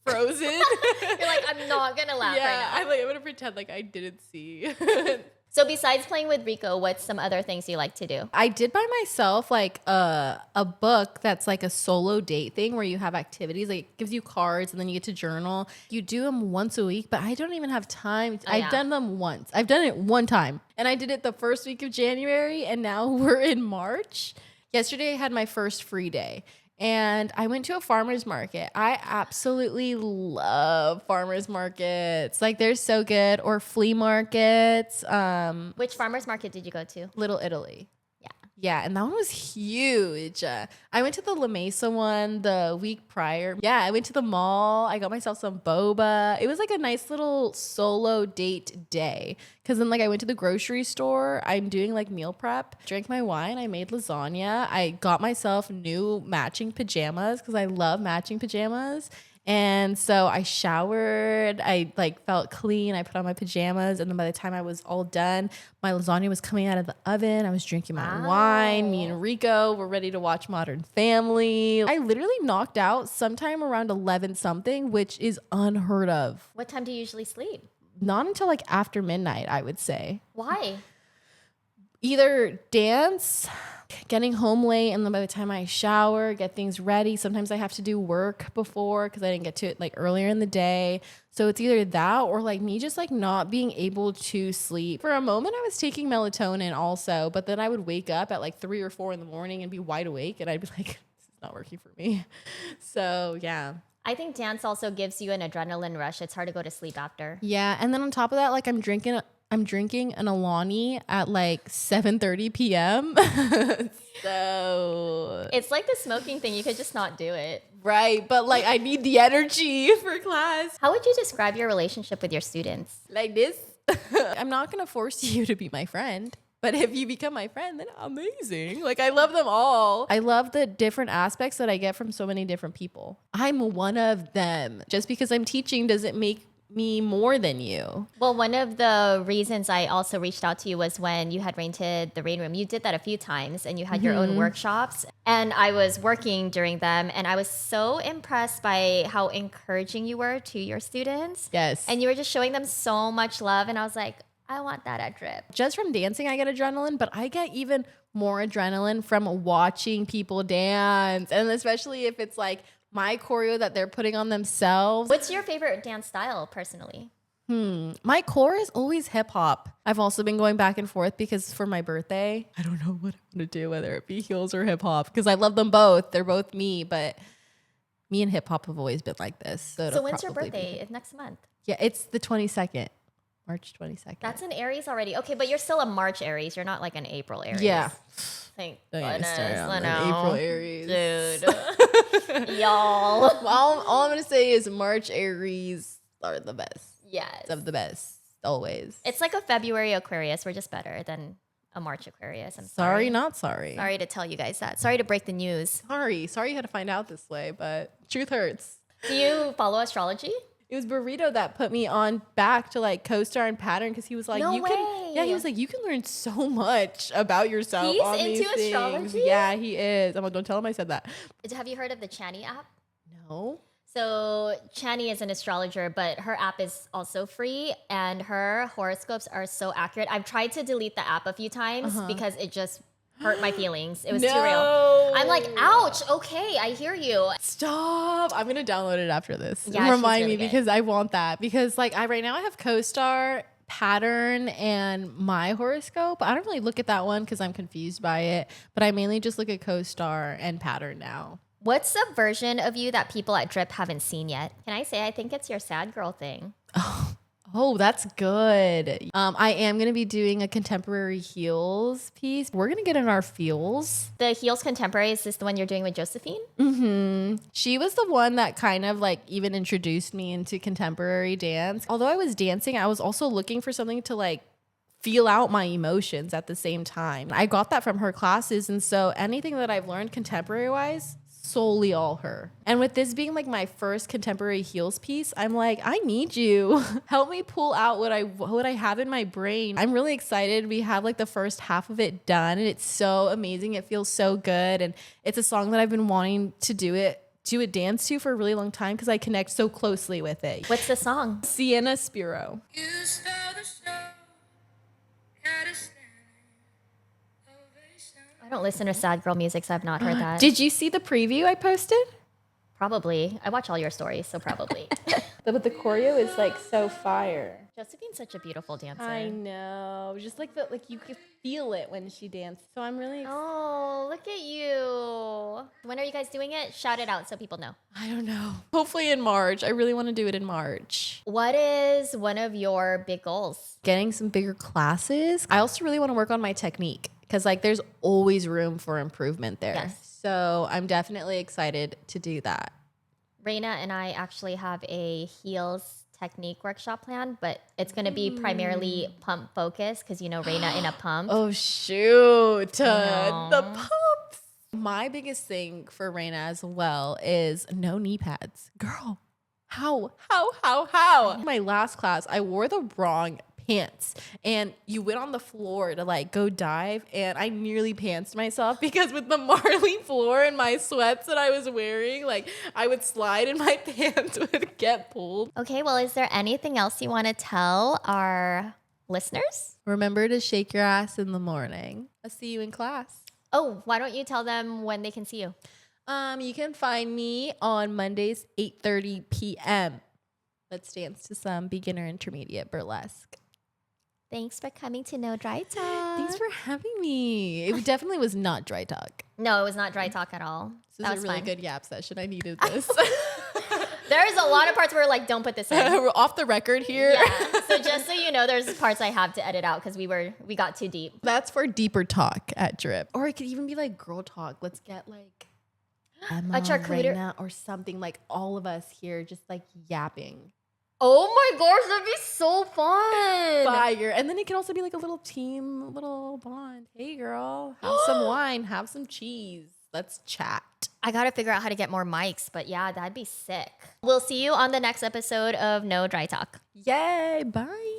frozen. You're like, I'm not gonna laugh right now. I'm gonna pretend like I didn't see. So besides playing with Rico, what's some other things you like to do? I did by myself like a book that's like a solo date thing where you have activities, like it gives you cards and then you get to journal. You do them once a week, but I don't even have time. I've done them once. I've done it one time, and I did it the first week of January, and now we're in March. Yesterday I had my first free day. And I went to a farmer's market. I absolutely love farmer's markets. Like, they're so good. Or flea markets. Which farmer's market did you go to? Little Italy. Yeah. Yeah, and that one was huge. I went to the La Mesa one the week prior. Yeah, I went to the mall. I got myself some boba. It was like a nice little solo date day. Because then, like, I went to the grocery store. I'm doing, like, meal prep. Drank my wine. I made lasagna. I got myself new matching pajamas because I love matching pajamas. And so I showered. I, like, felt clean. I put on my pajamas. And then by the time I was all done, my lasagna was coming out of the oven. I was drinking my wine. Me and Rico were ready to watch Modern Family. I literally knocked out sometime around 11 something, which is unheard of. What time do you usually sleep? Not until like after midnight, I would say. Why? Either dance, getting home late, and then by the time I shower, get things ready. Sometimes I have to do work before because I didn't get to it like earlier in the day. So it's either that or like me just like not being able to sleep. For a moment, I was taking melatonin also, but then I would wake up at like 3 or 4 in the morning and be wide awake, and I'd be like, this is not working for me. So yeah. I think dance also gives you an adrenaline rush. It's hard to go to sleep after. Yeah, and then on top of that, like I'm drinking an Alani at like 7:30 p.m. So it's like the smoking thing. You could just not do it. Right, but like I need the energy for class. How would you describe your relationship with your students? Like this? I'm not going to force you to be my friend. But if you become my friend, then amazing. Like, I love them all. I love the different aspects that I get from so many different people. I'm one of them. Just because I'm teaching doesn't make me more than you. Well, one of the reasons I also reached out to you was when you had rented the Rain Room. You did that a few times and you had your own workshops. And I was working during them, and I was so impressed by how encouraging you were to your students. Yes. And you were just showing them so much love. And I was like, I want that at Drip. Just from dancing, I get adrenaline, but I get even more adrenaline from watching people dance. And especially if it's like my choreo that they're putting on themselves. What's your favorite dance style personally? My core is always hip hop. I've also been going back and forth because for my birthday, I don't know what I'm going to do, whether it be heels or hip hop, because I love them both. They're both me, but me and hip hop have always been like this. So when's your birthday? It's next month. Yeah, it's the 22nd. March 22nd. That's an Aries already. Okay, but you're still a March Aries. You're not like an April Aries. Yeah. Thank Don't get me goodness. started on I an know. April Aries. Dude. Y'all. Well, all I'm going to say is March Aries are the best. Yes. Of the best. Always. It's like a February Aquarius. We're just better than a March Aquarius. I'm sorry, not sorry. Sorry to tell you guys that. Sorry to break the news. Sorry you had to find out this way, but truth hurts. Do you follow astrology? It was Burrito that put me on back to like co-star and pattern because he was like, No you way. can, yeah, he was like, you can learn so much about yourself. He's on into these things. astrology? Yeah, he is. I'm like, don't tell him I said that. Have you heard of the Chani app? No. So Chani is an astrologer, but her app is also free, and her horoscopes are so accurate. I've tried to delete the app a few times because it just hurt my feelings. It was too real. I'm like, ouch. Okay, I hear you. Stop. I'm gonna download it after this. Yeah, Remind she's me really because I want that. Because like right now I have co-star, pattern, and my horoscope. I don't really look at that one because I'm confused by it. But I mainly just look at co-star and pattern now. What's the version of you that people at Drip haven't seen yet? Can I say I think it's your sad girl thing? Oh, that's good. I am going to be doing a contemporary heels piece. We're going to get in our feels. The Heels Contemporary, is this the one you're doing with Josephine? Mm-hmm. She was the one that kind of like even introduced me into contemporary dance. Although I was dancing, I was also looking for something to like feel out my emotions at the same time. I got that from her classes. And so anything that I've learned contemporary wise, solely all her. And with this being like my first contemporary heels piece, I'm like, I need you. Help me pull out what I have in my brain. I'm really excited. We have like the first half of it done and it's so amazing. It feels so good. And it's a song that I've been wanting to do a dance to for a really long time because I connect so closely with it. What's the song? Sienna Spiro. I don't listen to sad girl music, so I've not heard that. Did you see the preview I posted? Probably. I watch all your stories, so probably. But the choreo is like so fire. Josephine's such a beautiful dancer. I know. Just like you could feel it when she danced. So I'm really excited. Oh, look at you. When are you guys doing it? Shout it out so people know. I don't know. Hopefully in March. I really want to do it in March. What is one of your big goals? Getting some bigger classes. I also really want to work on my technique because like there's always room for improvement there. Yes. So I'm definitely excited to do that. Reina and I actually have a heels technique workshop plan, but it's going to be primarily pump focused because, you know, Reina in a pump. Oh, shoot. know. The pumps. My biggest thing for Reina as well is no knee pads. Girl, how? My last class, I wore the wrong pants and you went on the floor to like go dive and I nearly pantsed myself because with the Marley floor and my sweats that I was wearing, like I would slide and my pants would get pulled. Okay, well, is there anything else you want to tell our listeners? Remember to shake your ass in the morning. I'll see you in class. Oh, why don't you tell them when they can see you? You can find me on Mondays, 8:30 p.m. Let's dance to some beginner intermediate burlesque. Thanks for coming to No Dry Talk. Thanks for having me. It definitely was not dry talk. No, it was not dry talk at all. This That was was a really fun. good yap session. I needed this. There's a lot of parts where like, don't put this in. We're off the record here. Yeah. So just so you know, there's parts I have to edit out because we got too deep. That's for deeper talk at Drip. Or it could even be like girl talk. Let's get like Emma, charcuterie- Reina, or something like all of us here just like yapping. Oh my gosh, that'd be so fun. Fire. And then it can also be like a little team, little bond. Hey girl, have some wine, have some cheese. Let's chat. I gotta figure out how to get more mics, but yeah, that'd be sick. We'll see you on the next episode of No Dry Talk. Yay, bye.